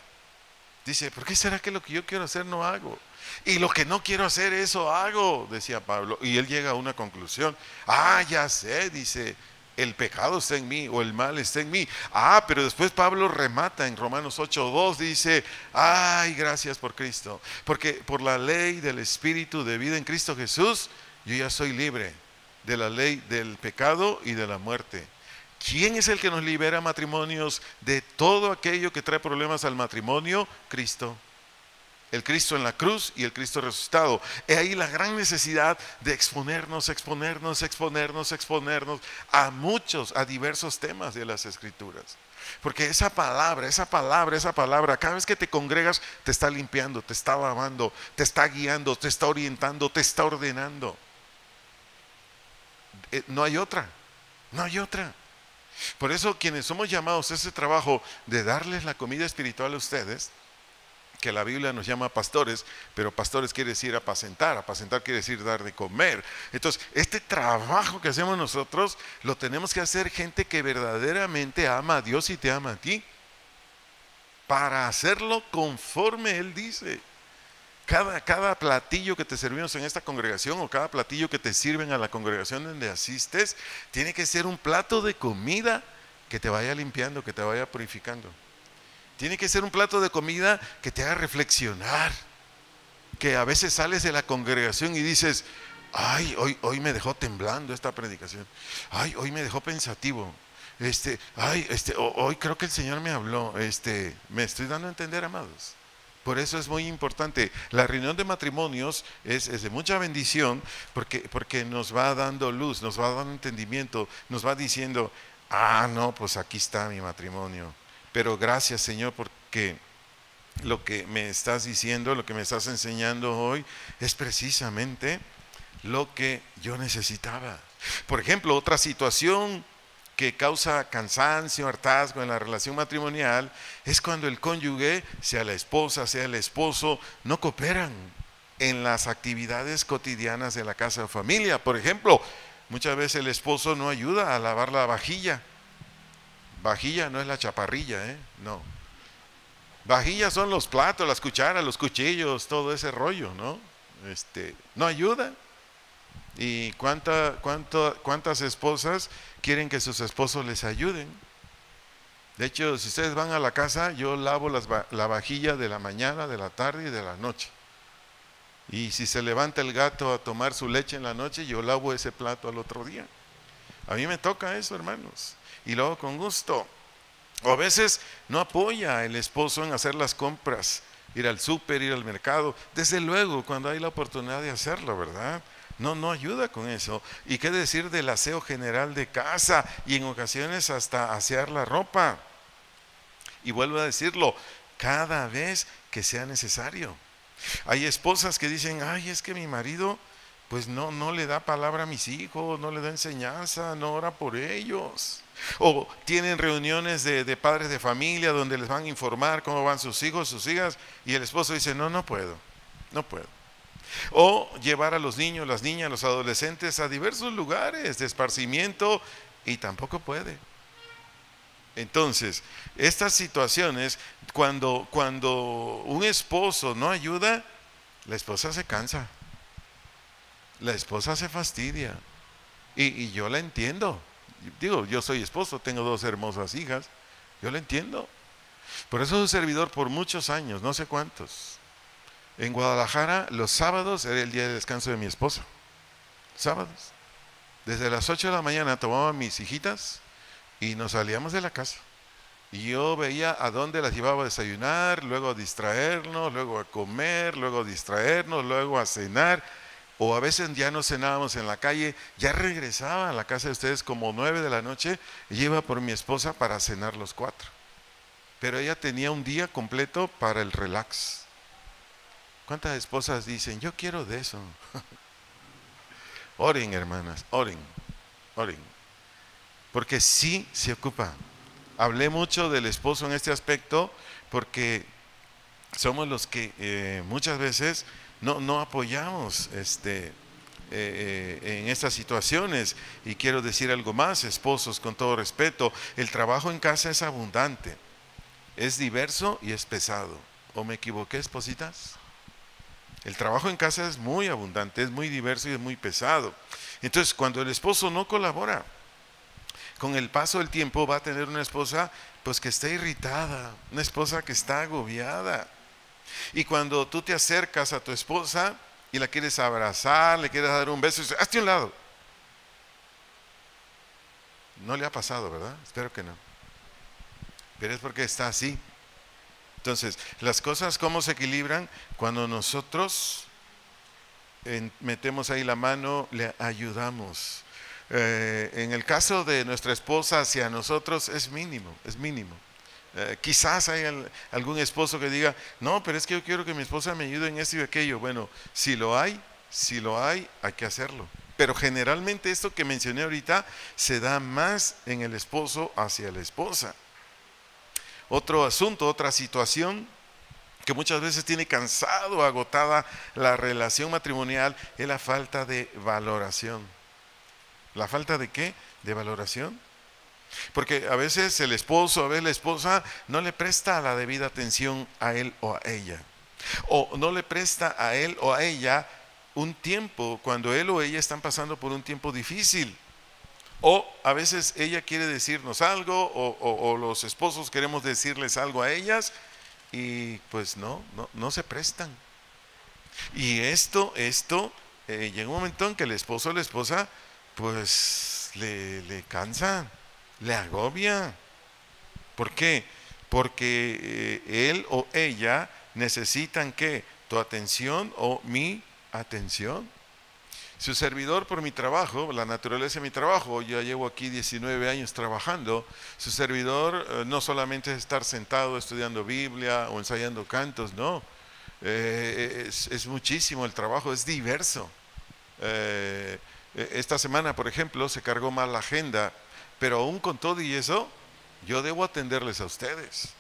Dice, ¿por qué será que lo que yo quiero hacer no hago? Y lo que no quiero hacer, eso hago, decía Pablo. Y él llega a una conclusión. Ah, ya sé, dice, el pecado está en mí o el mal está en mí. Ah, pero después Pablo remata en Romanos 8:2, dice, ay, gracias por Cristo. Porque por la ley del Espíritu de vida en Cristo Jesús, yo ya soy libre de la ley del pecado y de la muerte. ¿Quién es el que nos libera, matrimonios, de todo aquello que trae problemas al matrimonio? Cristo. El Cristo en la cruz y el Cristo resucitado. He ahí la gran necesidad de exponernos a muchos, a diversos temas de las Escrituras. Porque esa palabra, cada vez que te congregas, te está limpiando, te está lavando, te está guiando, te está orientando, te está ordenando. No hay otra, no hay otra. Por eso quienes somos llamados a ese trabajo de darles la comida espiritual a ustedes, que la Biblia nos llama pastores, pero pastores quiere decir apacentar quiere decir dar de comer. Entonces, este trabajo que hacemos nosotros, lo tenemos que hacer gente que verdaderamente ama a Dios y te ama a ti, para hacerlo conforme Él dice. Cada platillo que te servimos en esta congregación o cada platillo que te sirven a la congregación donde asistes, tiene que ser un plato de comida que te vaya limpiando, que te vaya purificando. Tiene que ser un plato de comida que te haga reflexionar, que a veces sales de la congregación y dices, ay, hoy me dejó temblando esta predicación, ay, hoy me dejó pensativo, hoy creo que el Señor me habló, me estoy dando a entender, amados. Por eso es muy importante. La reunión de matrimonios es de mucha bendición porque nos va dando luz, nos va dando entendimiento, nos va diciendo, ah, no, pues aquí está mi matrimonio. Pero gracias, Señor, porque lo que me estás diciendo, lo que me estás enseñando hoy es precisamente lo que yo necesitaba. Por ejemplo, otra situación que causa cansancio, hartazgo en la relación matrimonial es cuando el cónyuge, sea la esposa, sea el esposo, no cooperan en las actividades cotidianas de la casa o familia. Por ejemplo, muchas veces el esposo no ayuda a lavar la vajilla. Vajilla no es la chaparrilla, no. Vajilla son los platos, las cucharas, los cuchillos, todo ese rollo, ¿no? No ayuda. ¿Y cuántas esposas quieren que sus esposos les ayuden? De hecho, si ustedes van a la casa, yo lavo la vajilla de la mañana, de la tarde y de la noche. Y si se levanta el gato a tomar su leche en la noche, yo lavo ese plato al otro día. A mí me toca eso, hermanos, y lo hago con gusto. O a veces no apoya el esposo en hacer las compras, ir al súper, ir al mercado. Desde luego, cuando hay la oportunidad de hacerlo, ¿verdad? No ayuda con eso. ¿Y qué decir del aseo general de casa? Y en ocasiones hasta asear la ropa. Y vuelvo a decirlo, cada vez que sea necesario. Hay esposas que dicen, ay, es que mi marido pues no le da palabra a mis hijos, no le da enseñanza, no ora por ellos. O tienen reuniones de padres de familia donde les van a informar cómo van sus hijos, sus hijas, y el esposo dice, no puedo. O llevar a los niños, las niñas, los adolescentes a diversos lugares de esparcimiento y tampoco puede. Entonces, estas situaciones, cuando un esposo no ayuda, la esposa se cansa, la esposa se fastidia. Y yo la entiendo. Digo, yo soy esposo, tengo 2 hermosas hijas, yo la entiendo. Por eso soy servidor por muchos años, no sé cuántos. En Guadalajara, los sábados era el día de descanso de mi esposa. Sábados. Desde las 8 de la mañana tomaba a mis hijitas y nos salíamos de la casa. Y yo veía a dónde las llevaba a desayunar, luego a distraernos, luego a comer, luego a distraernos, luego a cenar. O a veces ya no cenábamos en la calle, ya regresaba a la casa de ustedes como 9 de la noche y iba por mi esposa para cenar los 4. Pero ella tenía un día completo para el relax. ¿Cuántas esposas dicen, yo quiero de eso? Oren, hermanas, oren, oren. Porque sí se ocupa. Hablé mucho del esposo en este aspecto porque somos los que muchas veces no apoyamos en estas situaciones. Y quiero decir algo más, esposos, con todo respeto, el trabajo en casa es abundante, es diverso y es pesado. ¿O me equivoqué, espositas? El trabajo en casa es muy abundante, es muy diverso y es muy pesado. Entonces, cuando el esposo no colabora, con el paso del tiempo va a tener una esposa pues que está irritada, una esposa que está agobiada. Y cuando tú te acercas a tu esposa y la quieres abrazar, le quieres dar un beso, y dices, hazte a un lado. No le ha pasado, ¿verdad? Espero que no. Pero es porque está así. Entonces, las cosas cómo se equilibran cuando nosotros metemos ahí la mano, le ayudamos. En el caso de nuestra esposa hacia nosotros es mínimo, es mínimo. Quizás hay algún esposo que diga, no, pero es que yo quiero que mi esposa me ayude en esto y aquello. Bueno, si lo hay, hay que hacerlo. Pero generalmente esto que mencioné ahorita se da más en el esposo hacia la esposa. Otro asunto, otra situación que muchas veces tiene cansado, agotada la relación matrimonial es la falta de valoración. ¿La falta de qué? De valoración. Porque a veces el esposo, a veces la esposa no le presta la debida atención a él o a ella. O no le presta a él o a ella un tiempo cuando él o ella están pasando por un tiempo difícil. O a veces ella quiere decirnos algo o los esposos queremos decirles algo a ellas y pues no se prestan. Y esto llega un momento en que el esposo o la esposa pues le cansa, le agobia. ¿Por qué? Porque él o ella necesitan ¿qué? Tu atención o mi atención. Su servidor por mi trabajo, la naturaleza de mi trabajo, yo llevo aquí 19 años trabajando, su servidor no solamente es estar sentado estudiando Biblia o ensayando cantos, no, es muchísimo el trabajo, es diverso. Esta semana, por ejemplo, se cargó mal la agenda, pero aún con todo y eso, yo debo atenderles a ustedes.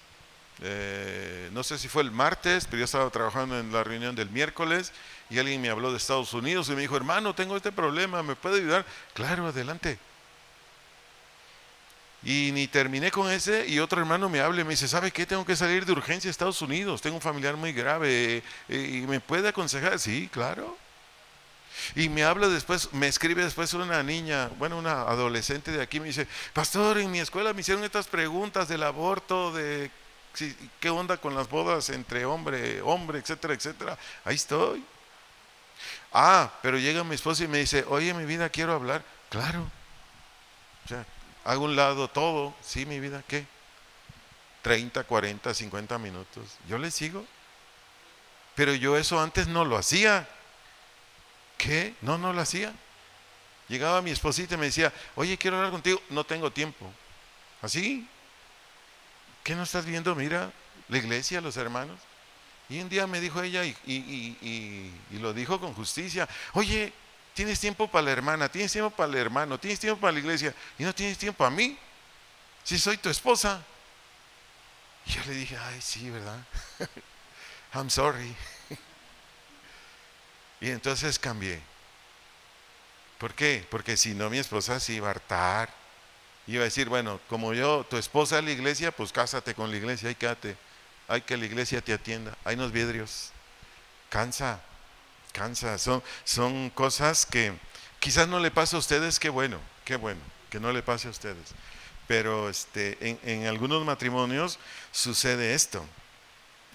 No sé si fue el martes, pero yo estaba trabajando en la reunión del miércoles y alguien me habló de Estados Unidos y me dijo, hermano, tengo este problema, ¿me puede ayudar? Claro, adelante. Y ni terminé con ese y otro hermano me habla y me dice, ¿sabe qué? Tengo que salir de urgencia a Estados Unidos, tengo un familiar muy grave y me puede aconsejar. Sí, claro. Y me habla después, me escribe después una niña, bueno, una adolescente de aquí, me dice, pastor, en mi escuela me hicieron estas preguntas del aborto, de qué onda con las bodas entre hombre, etcétera, etcétera. Ahí estoy. Pero llega mi esposa y me dice, oye, mi vida, quiero hablar. Claro. O sea, hago un lado todo. Sí, mi vida, ¿qué? 30, 40, 50 minutos. Yo le sigo. Pero yo eso antes no lo hacía. ¿Qué? No lo hacía. Llegaba mi esposita y me decía, oye, quiero hablar contigo. No tengo tiempo. ¿Así? ¿Qué no estás viendo? Mira, la iglesia, los hermanos. Y un día me dijo ella y lo dijo con justicia, oye, tienes tiempo para la hermana, tienes tiempo para el hermano, tienes tiempo para la iglesia y no tienes tiempo para mí, si soy tu esposa. Y yo le dije, ay, sí, ¿verdad? I'm sorry. Y entonces cambié. ¿Por qué? Porque si no, mi esposa se iba a hartar. Iba a decir, bueno, como yo, tu esposa es la iglesia, pues cásate con la iglesia y quédate. Hay que la iglesia te atienda. Hay unos vidrios. Cansa. Son cosas que quizás no le pasa a ustedes. Qué bueno que no le pase a ustedes. Pero en algunos matrimonios sucede esto.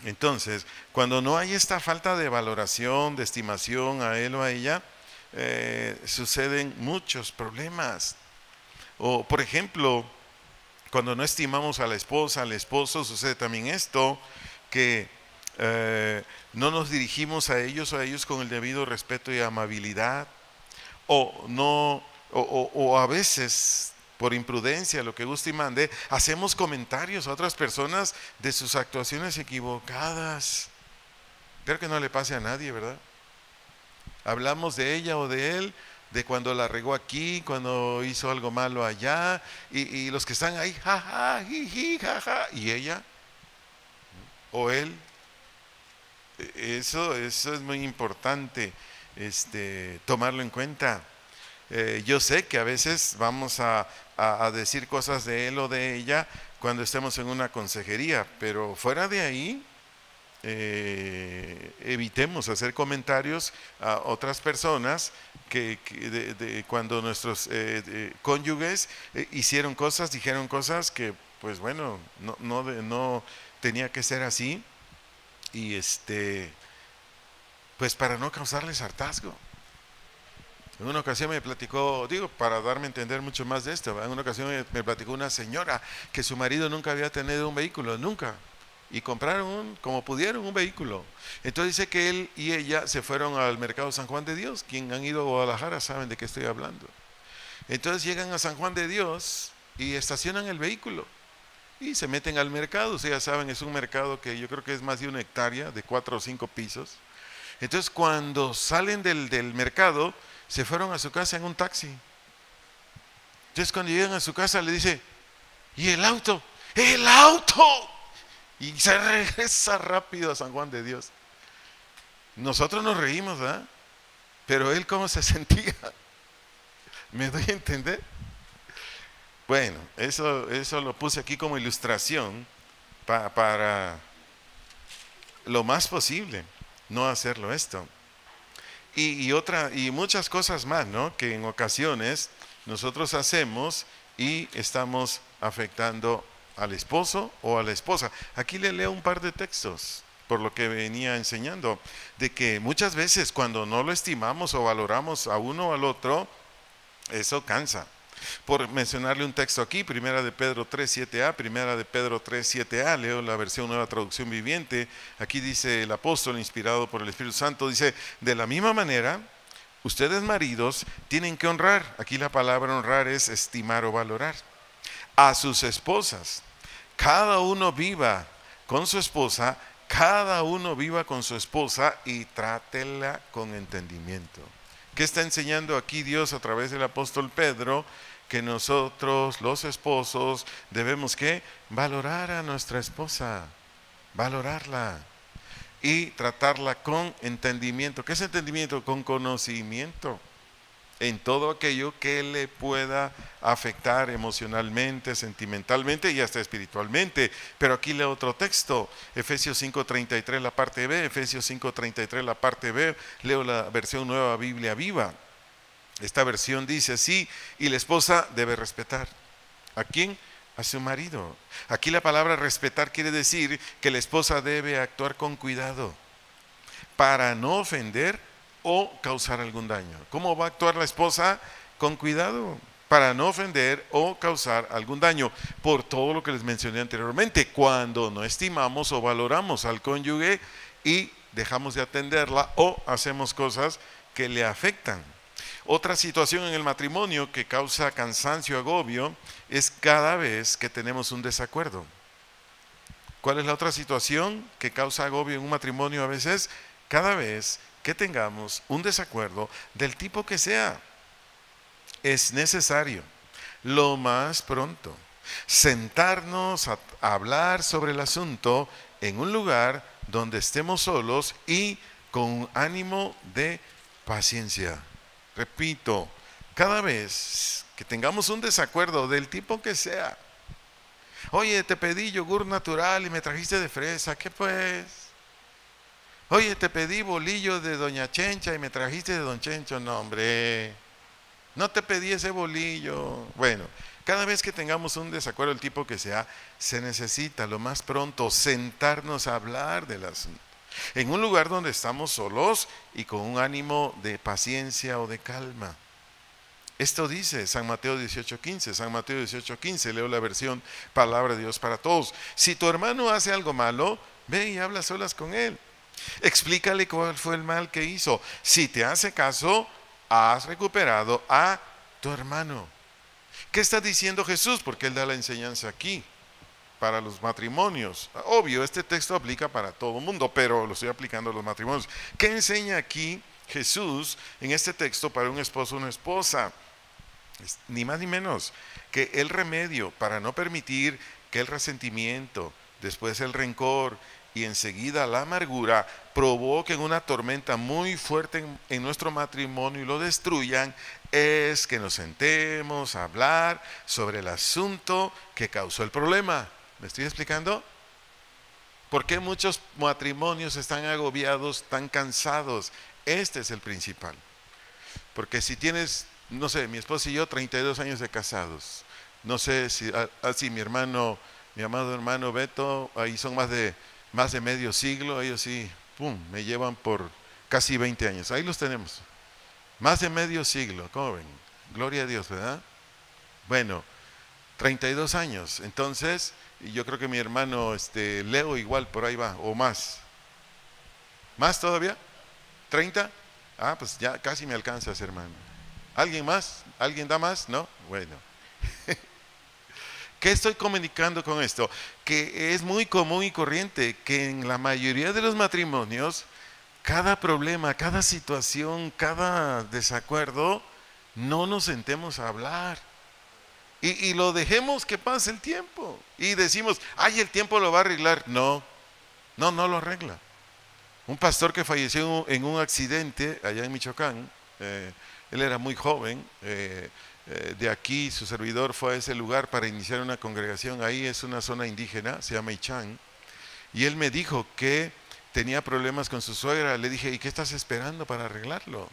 Entonces, cuando no hay esta falta de valoración, de estimación a él o a ella, suceden muchos problemas. O, por ejemplo, cuando no estimamos a la esposa, al esposo, sucede también esto, que no nos dirigimos a ellos o a ellos con el debido respeto y amabilidad, o a veces, por imprudencia, lo que guste y mande, hacemos comentarios a otras personas de sus actuaciones equivocadas. Espero que no le pase a nadie, ¿verdad? Hablamos de ella o de él de cuando la regó aquí, cuando hizo algo malo allá, y los que están ahí, jaja, jiji, jaja, y ella o él. Eso es muy importante, tomarlo en cuenta. Yo sé que a veces vamos a decir cosas de él o de ella cuando estemos en una consejería, pero fuera de ahí, evitemos hacer comentarios a otras personas cuando nuestros cónyuges hicieron cosas, dijeron cosas que, pues bueno, no tenía que ser así, y pues para no causarles hartazgo. En una ocasión me platicó, digo, para darme a entender mucho más de esto, en una ocasión me platicó una señora que su marido nunca había tenido un vehículo, nunca, y compraron como pudieron un vehículo. Entonces dice que él y ella se fueron al mercado San Juan de Dios. Quien han ido a Guadalajara saben de qué estoy hablando. Entonces llegan a San Juan de Dios y estacionan el vehículo y se meten al mercado. Ustedes ya saben, es un mercado que yo creo que es más de 1 hectárea, de 4 o 5 pisos. Entonces cuando salen del mercado, se fueron a su casa en un taxi. Entonces cuando llegan a su casa le dice, ¿y el auto? ¡El auto! Y se regresa rápido a San Juan de Dios. Nosotros nos reímos, ¿verdad? Pero él, ¿cómo se sentía? ¿Me doy a entender? Bueno, eso lo puse aquí como ilustración para lo más posible no hacerlo esto. Y muchas cosas más, ¿no? Que en ocasiones nosotros hacemos y estamos afectando al esposo o a la esposa. Aquí le leo un par de textos por lo que venía enseñando, de que muchas veces cuando no lo estimamos o valoramos a uno o al otro, eso cansa. Por mencionarle un texto aquí, Primera de Pedro 3:7a, Primera de Pedro 3:7a, leo la versión Nueva Traducción Viviente. Aquí dice el apóstol, inspirado por el Espíritu Santo, dice, de la misma manera, ustedes maridos tienen que honrar, aquí la palabra honrar es estimar o valorar, a sus esposas. Cada uno viva con su esposa, y trátela con entendimiento. ¿Qué está enseñando aquí Dios a través del apóstol Pedro? Que nosotros, los esposos, debemos ¿qué? Valorar a nuestra esposa, valorarla y tratarla con entendimiento. ¿Qué es entendimiento? Con conocimiento en todo aquello que le pueda afectar emocionalmente, sentimentalmente y hasta espiritualmente. Pero aquí leo otro texto, Efesios 5:33 la parte B, Efesios 5:33 la parte B, leo la versión Nueva Biblia Viva. Esta versión dice así, y la esposa debe respetar. ¿A quién? A su marido. Aquí la palabra respetar quiere decir que la esposa debe actuar con cuidado para no ofender o causar algún daño. ¿Cómo va a actuar la esposa? Con cuidado, para no ofender o causar algún daño, por todo lo que les mencioné anteriormente. Cuando no estimamos o valoramos al cónyuge y dejamos de atenderla o hacemos cosas que le afectan. Otra situación en el matrimonio que causa cansancio, agobio, es cada vez que tenemos un desacuerdo. ¿Cuál es la otra situación que causa agobio en un matrimonio a veces? Cada vez que tengamos un desacuerdo del tipo que sea. Es necesario, lo más pronto, sentarnos a hablar sobre el asunto en un lugar donde estemos solos y con un ánimo de paciencia. Repito, cada vez que tengamos un desacuerdo del tipo que sea, oye, te pedí yogur natural y me trajiste de fresa, ¿qué pues? Oye, te pedí bolillo de Doña Chencha y me trajiste de Don Chencho. No, hombre, no te pedí ese bolillo. Bueno, cada vez que tengamos un desacuerdo del tipo que sea, se necesita lo más pronto sentarnos a hablar del asunto en un lugar donde estamos solos y con un ánimo de paciencia o de calma. Esto dice San Mateo 18:15, San Mateo 18:15, leo la versión Palabra de Dios para Todos. Si tu hermano hace algo malo, ve y habla solas con él. Explícale cuál fue el mal que hizo. Si te hace caso, has recuperado a tu hermano. ¿Qué está diciendo Jesús? Porque Él da la enseñanza aquí para los matrimonios. Obvio, este texto aplica para todo el mundo, pero lo estoy aplicando a los matrimonios. ¿Qué enseña aquí Jesús en este texto para un esposo o una esposa, ni más ni menos que el remedio para no permitir que el resentimiento, después el rencor y enseguida la amargura provoquen una tormenta muy fuerte en nuestro matrimonio y lo destruyan, es que nos sentemos a hablar sobre el asunto que causó el problema. ¿Me estoy explicando? ¿Por qué muchos matrimonios están agobiados, están cansados? Este es el principal. Porque si tienes, no sé, mi esposa y yo 32 años de casados, no sé si así mi hermano, mi amado hermano Beto, ahí son más de medio siglo, ellos sí, pum, me llevan por casi 20 años, ahí los tenemos, más de medio siglo, ¿cómo ven? Gloria a Dios, ¿verdad? Bueno, 32 años, entonces, y yo creo que mi hermano Leo igual por ahí va, o más. ¿Más todavía? ¿30? Ah, pues ya casi me alcanzas, hermano. ¿Alguien más? ¿Alguien da más? ¿No? Bueno. ¿Qué estoy comunicando con esto? Que es muy común y corriente que en la mayoría de los matrimonios, cada problema, cada situación, cada desacuerdo, no nos sentemos a hablar. Y lo dejemos que pase el tiempo. Y decimos, ay, el tiempo lo va a arreglar. No, no lo arregla. Un pastor que falleció en un accidente allá en Michoacán, él era muy joven, de aquí su servidor fue a ese lugar para iniciar una congregación, ahí es una zona indígena, se llama Ichán, y él me dijo que tenía problemas con su suegra. Le dije, ¿y qué estás esperando para arreglarlo?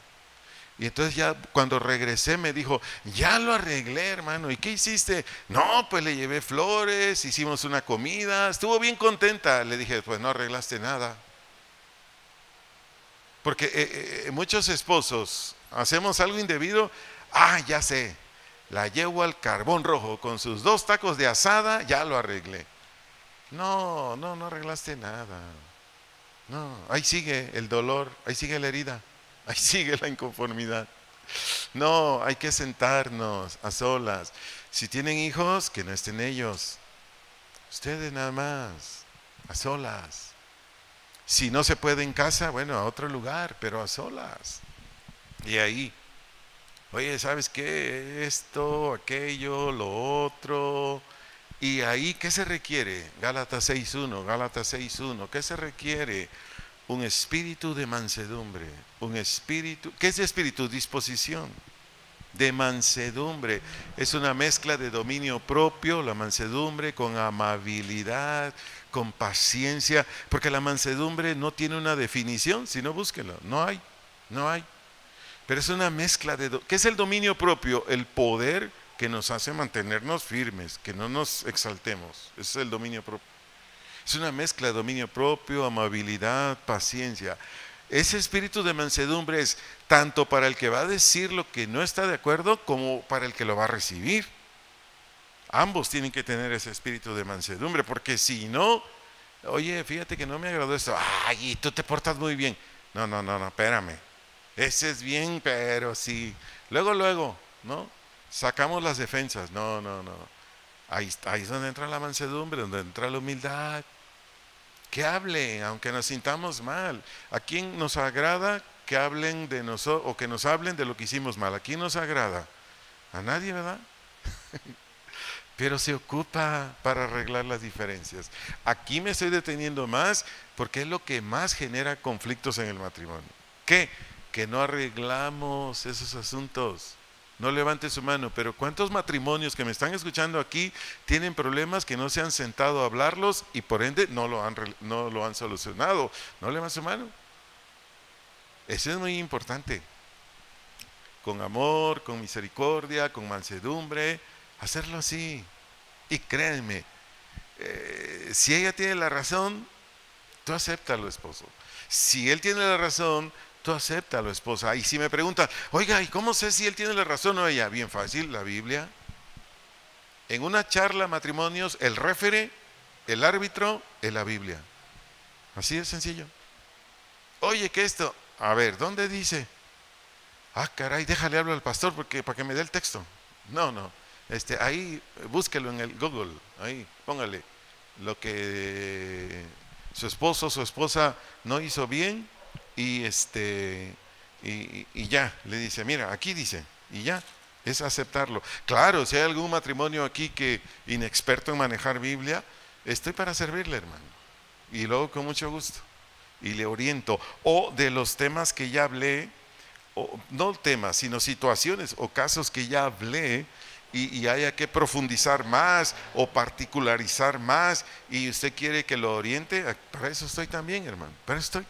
Y entonces ya cuando regresé me dijo, ya lo arreglé, hermano. ¿Y qué hiciste? No, pues le llevé flores, hicimos una comida, estuvo bien contenta. Le dije, pues no arreglaste nada. Porque muchos esposos hacemos algo indebido. Ah, ya sé, la llevo al carbón rojo con sus 2 tacos de asada, ya lo arreglé. No arreglaste nada. No, ahí sigue el dolor, ahí sigue la herida, ahí sigue la inconformidad. No, hay que sentarnos a solas. Si tienen hijos, que no estén ellos. Ustedes nada más, a solas. Si no se puede en casa, bueno, a otro lugar, pero a solas. Y ahí, oye, ¿sabes qué? Esto, aquello, lo otro. Y ahí, ¿qué se requiere? Gálatas 6.1, Gálatas 6.1. ¿Qué se requiere? Un espíritu de mansedumbre. Un espíritu, ¿qué es espíritu? Disposición. De mansedumbre. Es una mezcla de dominio propio, la mansedumbre, con amabilidad, con paciencia. Porque la mansedumbre no tiene una definición, sino búsquelo. No hay. Pero es una mezcla de... ¿Qué es el dominio propio? El poder que nos hace mantenernos firmes, que no nos exaltemos. Ese es el dominio propio. Es una mezcla de dominio propio, amabilidad, paciencia. Ese espíritu de mansedumbre es tanto para el que va a decir lo que no está de acuerdo como para el que lo va a recibir. Ambos tienen que tener ese espíritu de mansedumbre, porque si no, oye, fíjate que no me agradó esto. Ay, tú te portas muy bien. No, espérame. Ese es bien, pero sí. Luego, ¿no? Sacamos las defensas. No. Ahí es donde entra la mansedumbre, donde entra la humildad. Que hablen, aunque nos sintamos mal. ¿A quién nos agrada que hablen de nosotros o que nos hablen de lo que hicimos mal? ¿A quién nos agrada? A nadie, ¿verdad? Pero se ocupa para arreglar las diferencias. Aquí me estoy deteniendo más porque es lo que más genera conflictos en el matrimonio. ¿Qué? Que no arreglamos esos asuntos. No levante su mano, pero ¿cuántos matrimonios que me están escuchando aquí tienen problemas que no se han sentado a hablarlos y por ende no lo han solucionado? No levante su mano. Eso es muy importante. Con amor, con misericordia, con mansedumbre, hacerlo así. Y créanme, si ella tiene la razón, tú acéptalo, esposo. Si él tiene la razón, tú acéptalo, esposa. Y si me preguntan, oiga, ¿y cómo sé si él tiene la razón o ella? Bien fácil, la Biblia. En una charla matrimonios, el réfere, el árbitro, es la Biblia. Así de sencillo. Oye, ¿qué esto? A ver, ¿dónde dice? Ah, caray, déjale hablar al pastor para que me dé el texto. No. Ahí, búsquelo en el Google. Ahí, póngale lo que su esposo o su esposa no hizo bien. Y y ya, le dice, mira, aquí dice, y ya, es aceptarlo. Claro, si hay algún matrimonio aquí que inexperto en manejar Biblia, estoy para servirle, hermano. Y luego con mucho gusto. Y le oriento. O de los temas que ya hablé, o, no temas, sino situaciones o casos que ya hablé y haya que profundizar más o particularizar más y usted quiere que lo oriente, para eso estoy también, hermano. Para eso estoy.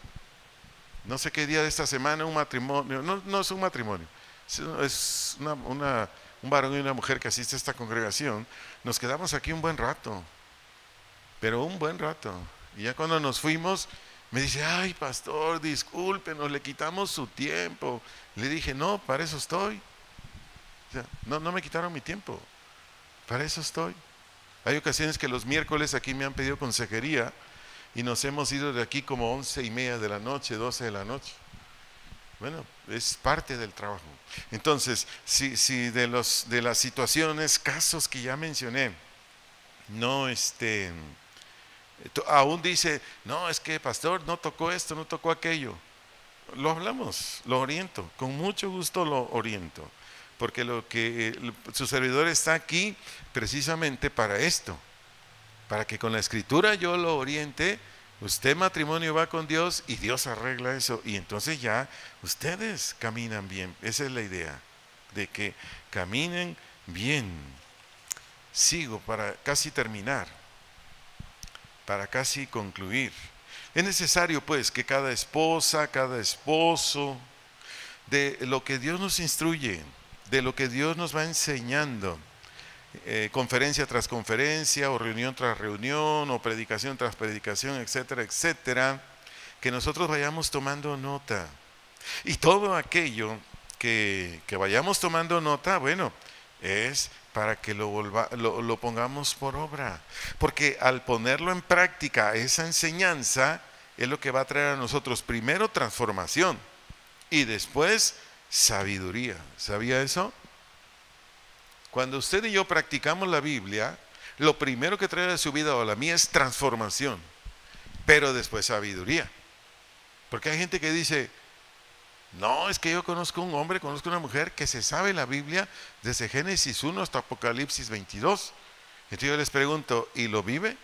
No sé qué día de esta semana un matrimonio, no es un matrimonio, es un varón y una mujer que asiste a esta congregación. Nos quedamos aquí un buen rato, pero un buen rato. Y ya cuando nos fuimos, me dice, ay pastor, discúlpenos, le quitamos su tiempo. Le dije, no, para eso estoy. O sea, no me quitaron mi tiempo, para eso estoy. Hay ocasiones que los miércoles aquí me han pedido consejería y nos hemos ido de aquí como 11:30 de la noche, 12 de la noche. Bueno, es parte del trabajo. Entonces, si de las situaciones, casos que ya mencioné, no aún dice, no, es que pastor, no tocó esto, no tocó aquello. Lo hablamos, lo oriento, con mucho gusto lo oriento, porque su servidor está aquí precisamente para esto, para que con la escritura yo lo oriente. Usted matrimonio va con Dios y Dios arregla eso y entonces ya ustedes caminan bien. Esa es la idea, de que caminen bien. Sigo para casi terminar, para casi concluir. Es necesario pues que cada esposa, cada esposo, de lo que Dios nos instruye, de lo que Dios nos va enseñando, conferencia tras conferencia o reunión tras reunión o predicación tras predicación, etcétera, etcétera, que nosotros vayamos tomando nota. Y todo aquello que vayamos tomando nota, bueno, es para que lo pongamos por obra, porque al ponerlo en práctica esa enseñanza es lo que va a traer a nosotros primero transformación y después sabiduría. ¿Sabía eso? Cuando usted y yo practicamos la Biblia, lo primero que trae a su vida o a la mía es transformación, pero después sabiduría. Porque hay gente que dice, no, es que yo conozco un hombre, conozco una mujer que se sabe la Biblia desde Génesis 1 hasta Apocalipsis 22. Entonces yo les pregunto, ¿y lo vive?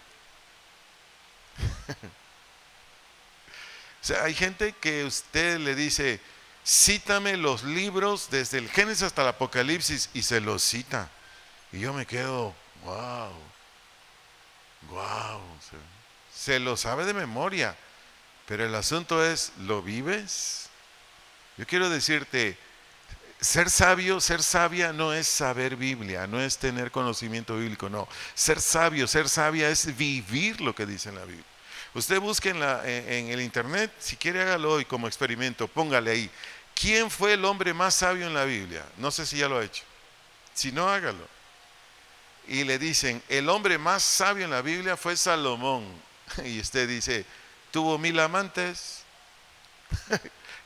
O sea, hay gente que usted le dice, cítame los libros desde el Génesis hasta el Apocalipsis y se los cita. Y yo me quedo, wow, se lo sabe de memoria. Pero el asunto es, ¿lo vives? Yo quiero decirte, ser sabio, ser sabia no es saber Biblia, no es tener conocimiento bíblico, no. Ser sabio, ser sabia es vivir lo que dice en la Biblia. Usted busque en el internet, si quiere hágalo hoy como experimento, póngale ahí, ¿quién fue el hombre más sabio en la Biblia? No sé si ya lo ha hecho. Si no, hágalo. Y le dicen, el hombre más sabio en la Biblia fue Salomón. Y usted dice, tuvo 1000 amantes,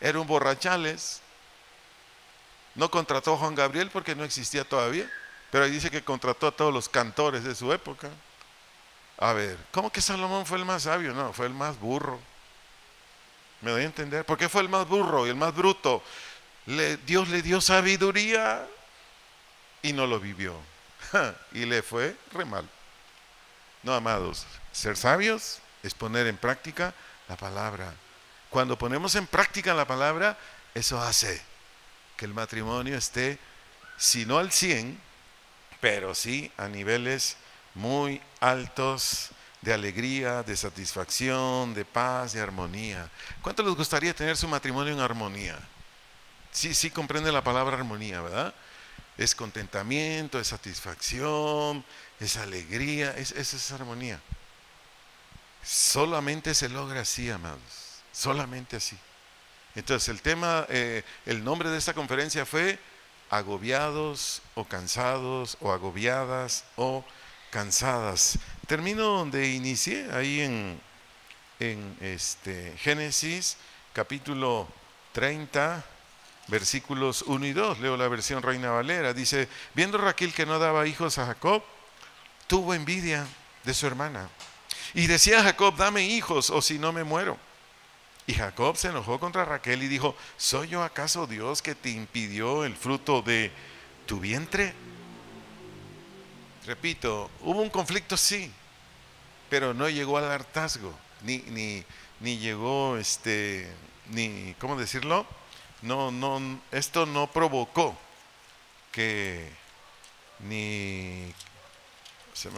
era un borrachales, no contrató a Juan Gabriel porque no existía todavía, pero ahí dice que contrató a todos los cantores de su época. A ver, ¿cómo que Salomón fue el más sabio? No, fue el más burro. ¿Me doy a entender? ¿Por qué fue el más burro y el más bruto? Dios le dio sabiduría y no lo vivió. Y le fue re mal. No, amados, ser sabios es poner en práctica la palabra. Cuando ponemos en práctica la palabra, eso hace que el matrimonio esté, si no al 100, pero sí a niveles muy altos de alegría, de satisfacción, de paz, de armonía. ¿Cuánto les gustaría tener su matrimonio en armonía? Sí comprende la palabra armonía, ¿verdad? Es contentamiento, es satisfacción, es alegría, esa es armonía. Solamente se logra así, amados, solamente así. Entonces el tema, el nombre de esta conferencia fue agobiados o cansados o agobiadas o cansadas. Termino donde inicié, ahí en Génesis capítulo 30, versículos 1 y 2, leo la versión Reina Valera, dice, viendo Raquel que no daba hijos a Jacob, tuvo envidia de su hermana. Y decía a Jacob, dame hijos o si no me muero. Y Jacob se enojó contra Raquel y dijo: ¿soy yo acaso Dios que te impidió el fruto de tu vientre? Repito, hubo un conflicto, sí, pero no llegó al hartazgo, ni llegó, ¿cómo decirlo? Esto no provocó que se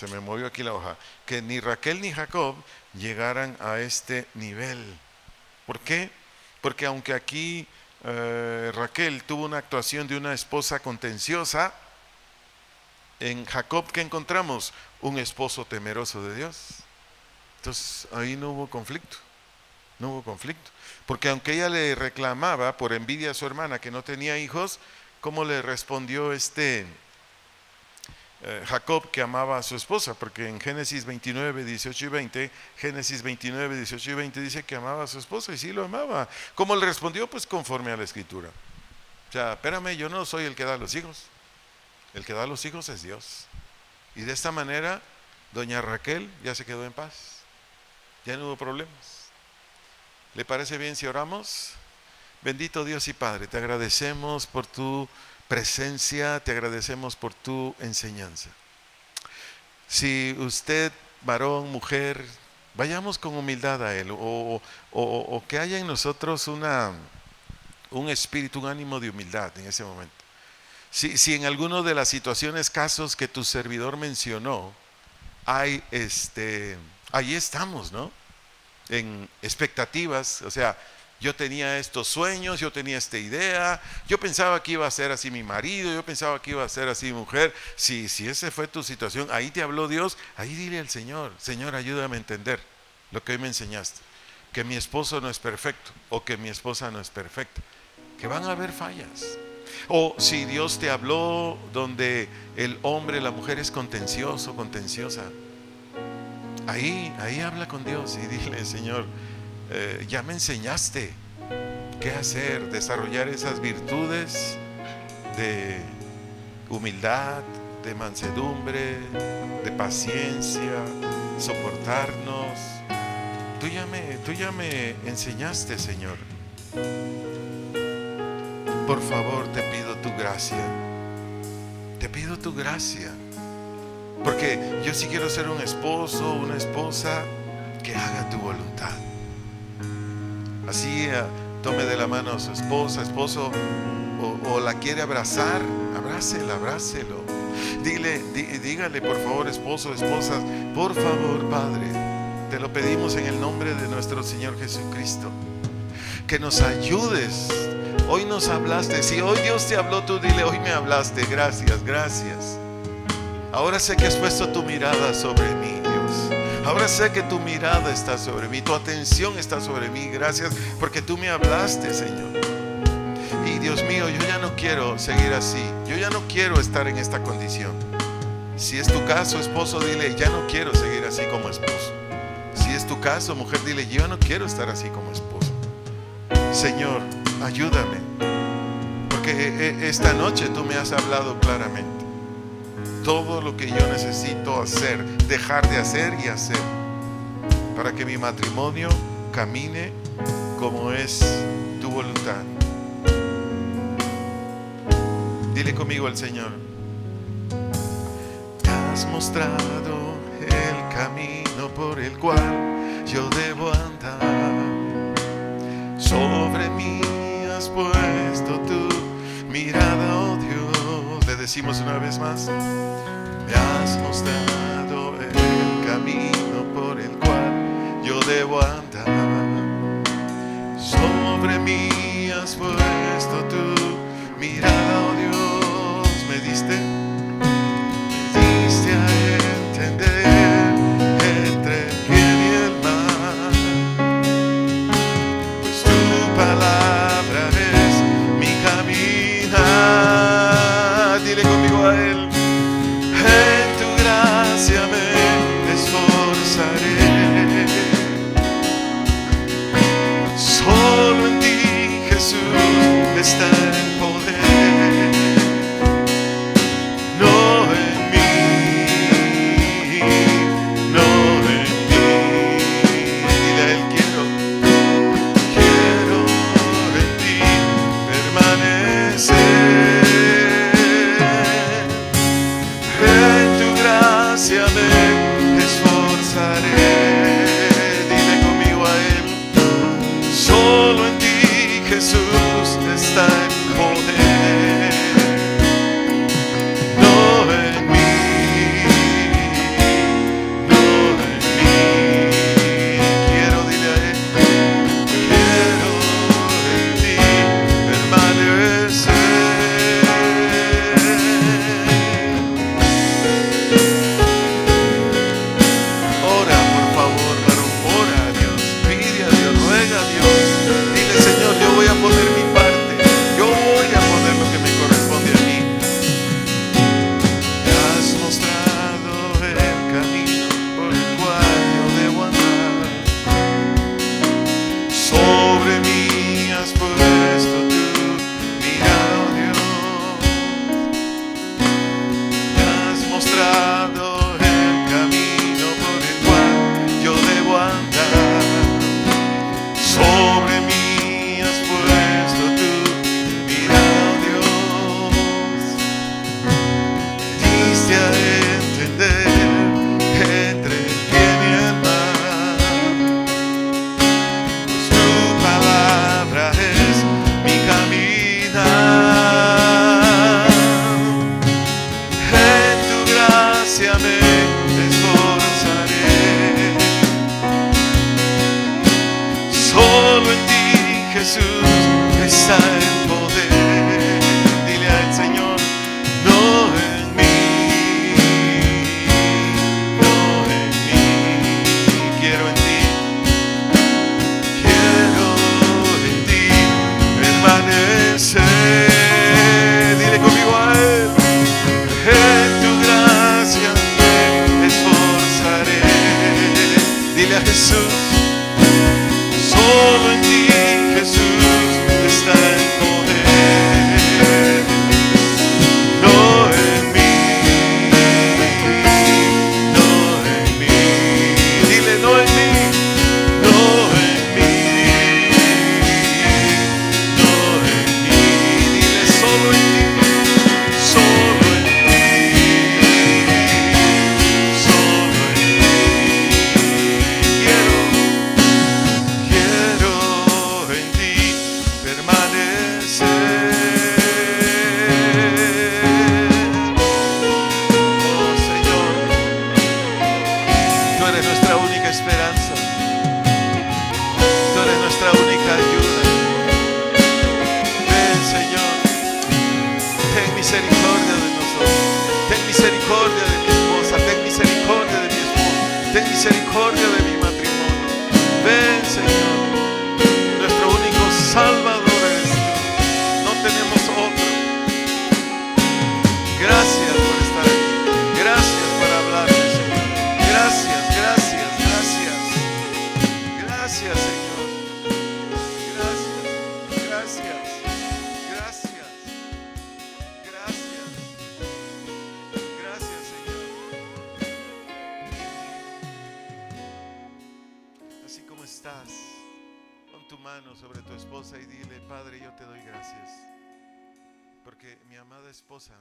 me movió aquí la hoja, que ni Raquel ni Jacob llegaran a este nivel. ¿Por qué? Porque aunque aquí Raquel tuvo una actuación de una esposa contenciosa, en Jacob, ¿qué encontramos? Un esposo temeroso de Dios. Entonces ahí no hubo conflicto, porque aunque ella le reclamaba por envidia a su hermana que no tenía hijos, ¿cómo le respondió Jacob, que amaba a su esposa? Porque en Génesis 29, 18 y 20, Génesis 29, 18 y 20 dice que amaba a su esposa, y sí lo amaba. ¿Cómo le respondió? Pues conforme a la escritura. O sea, espérame, yo no soy el que da los hijos, el que da los hijos es Dios. Y de esta manera doña Raquel ya se quedó en paz, ya no hubo problemas. ¿Le parece bien si oramos? Bendito Dios y Padre, te agradecemos por tu presencia, te agradecemos por tu enseñanza. Si usted, varón, mujer, vayamos con humildad a Él, o que haya en nosotros un espíritu, un ánimo de humildad en ese momento. Si en alguno de las situaciones, casos que tu servidor mencionó, ahí estamos, ¿no? En expectativas, o sea, yo tenía estos sueños, yo tenía esta idea, yo pensaba que iba a ser así mi marido, yo pensaba que iba a ser así mi mujer. Si esa fue tu situación, ahí te habló Dios, ahí dile al Señor: Señor, ayúdame a entender lo que hoy me enseñaste, que mi esposo no es perfecto, o que mi esposa no es perfecta, que van a haber fallas. O si Dios te habló donde el hombre, la mujer es contencioso, contenciosa, ahí habla con Dios y dile: Señor, ya me enseñaste qué hacer, desarrollar esas virtudes de humildad, de mansedumbre, de paciencia, soportarnos. Tú ya me enseñaste, Señor. Por favor, te pido tu gracia. Te pido tu gracia. Porque yo sí quiero ser un esposo, una esposa que haga tu voluntad. Así tome de la mano a su esposa, esposo, o la quiere abrazar, abrácelo. Dígale, por favor, esposo, esposa, por favor, Padre, te lo pedimos en el nombre de nuestro Señor Jesucristo, que nos ayudes. Hoy nos hablaste. Si hoy Dios te habló, tú dile: hoy me hablaste, gracias, gracias. Ahora sé que has puesto tu mirada sobre mí, Dios. Ahora sé que tu mirada está sobre mí, tu atención está sobre mí. Gracias porque tú me hablaste, Señor. Y Dios mío, yo ya no quiero seguir así. Yo ya no quiero estar en esta condición. Si es tu caso, esposo, dile: ya no quiero seguir así como esposo. Si es tu caso, mujer, dile: yo no quiero estar así como esposo. Señor, ayúdame, porque esta noche tú me has hablado claramente. Todo lo que yo necesito hacer, dejar de hacer y hacer, para que mi matrimonio camine como es tu voluntad. Dile conmigo al Señor: te has mostrado el camino por el cual yo debo andar. Sobre mí has puesto tu mirada, oh Dios. Le decimos una vez más: me has mostrado el camino por el cual yo debo andar. Sobre mí has puesto tu mirada, oh Dios. Me diste a entender entre el bien y el mal, pues tu palabra es mi caminar. Dile conmigo a Él: en tu gracia me esforzaré. Solo en ti, Jesús, está el poder. Jesús está el poder. No en mí, no en mí. Quiero, dile a Él, quiero en ti permanecer. Ora, por favor, varón, ora a Dios, pide a Dios, ruega a Dios. Dile, Señor, yo voy a poner mi parte, yo voy a poner lo que me corresponde a mí. Me has mostrado el camino por el cual yo debo andar. Sobre mí has puesto tu mirada, oh Dios. Me has mostrado el camino por el cual yo debo andar. Sobre mí has puesto tu mirada, oh Dios. Me diste a entender entre el bien y el mal, pues tu palabra es mi caminar. En tu gracia me esforzaré. Solo en ti, Jesús, está el poder. Dile al Señor, no en mí, no en mí. Quiero en ti permanecer. Dile conmigo a Él, en tu gracia me esforzaré. Dile a Jesús, solo en ti, Jesús, está el poder. No en mí, no en mí. Dile, no en mí, no en mí, no en mí. Dile, solo en ti, solo en ti, solo en ti. Quiero en ti permanecer. Oh Señor, tú eres nuestra única esperanza, tú eres nuestra única ayuda. Ven, Señor, ten misericordia de nosotros, ten misericordia de mi esposa, ten misericordia de mi esposo, ten misericordia de mi matrimonio. Ven, Señor, nuestro único Salvador eres tú, no tenemos otro. Gracias por estar aquí, gracias por hablarme, Señor. Gracias, gracias, gracias. Gracias, Señor. Gracias, gracias, gracias, gracias. Gracias, Señor. Así como estás, pon tu mano sobre tu esposa y dile, Padre, yo te doy gracias, porque mi amada esposa,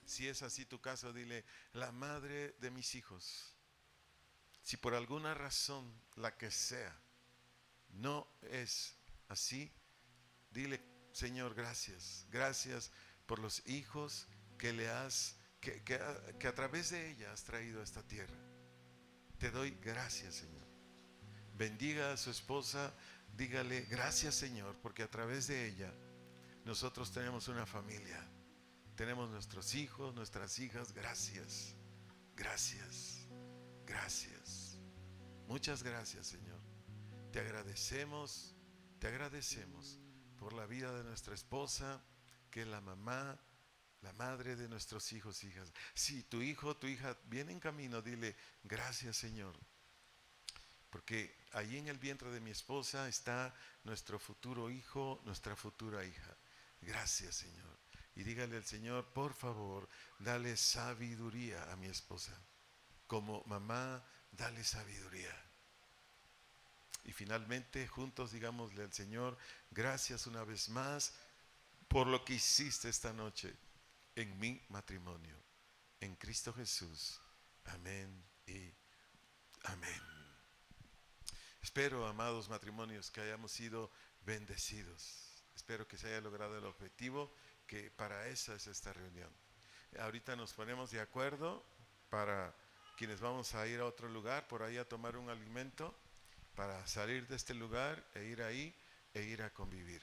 si es así tu caso, dile, la madre de mis hijos, si por alguna razón, la que sea, no es así, dile, Señor, gracias, gracias por los hijos que le has, que a través de ella has traído a esta tierra. Te doy gracias, Señor. Bendiga a su esposa, dígale, gracias, Señor, porque a través de ella nosotros tenemos una familia, tenemos nuestros hijos, nuestras hijas. Gracias, gracias, gracias. Muchas gracias, Señor. Te agradecemos por la vida de nuestra esposa, que es la mamá, la madre de nuestros hijos, hijas. Si tu hijo, tu hija viene en camino, dile, gracias, Señor, porque allí en el vientre de mi esposa está nuestro futuro hijo, nuestra futura hija. Gracias, Señor. Y dígale al Señor, por favor, dale sabiduría a mi esposa. Como mamá, dale sabiduría. Y finalmente, juntos digámosle al Señor, gracias una vez más por lo que hiciste esta noche en mi matrimonio. En Cristo Jesús. Amén y amén. Espero, amados matrimonios, que hayamos sido bendecidos. Espero que se haya logrado el objetivo, que para esa es esta reunión. Ahorita nos ponemos de acuerdo para quienes vamos a ir a otro lugar, por ahí a tomar un alimento, para salir de este lugar e ir ahí e ir a convivir.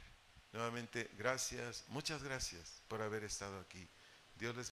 Nuevamente, gracias, muchas gracias por haber estado aquí. Dios les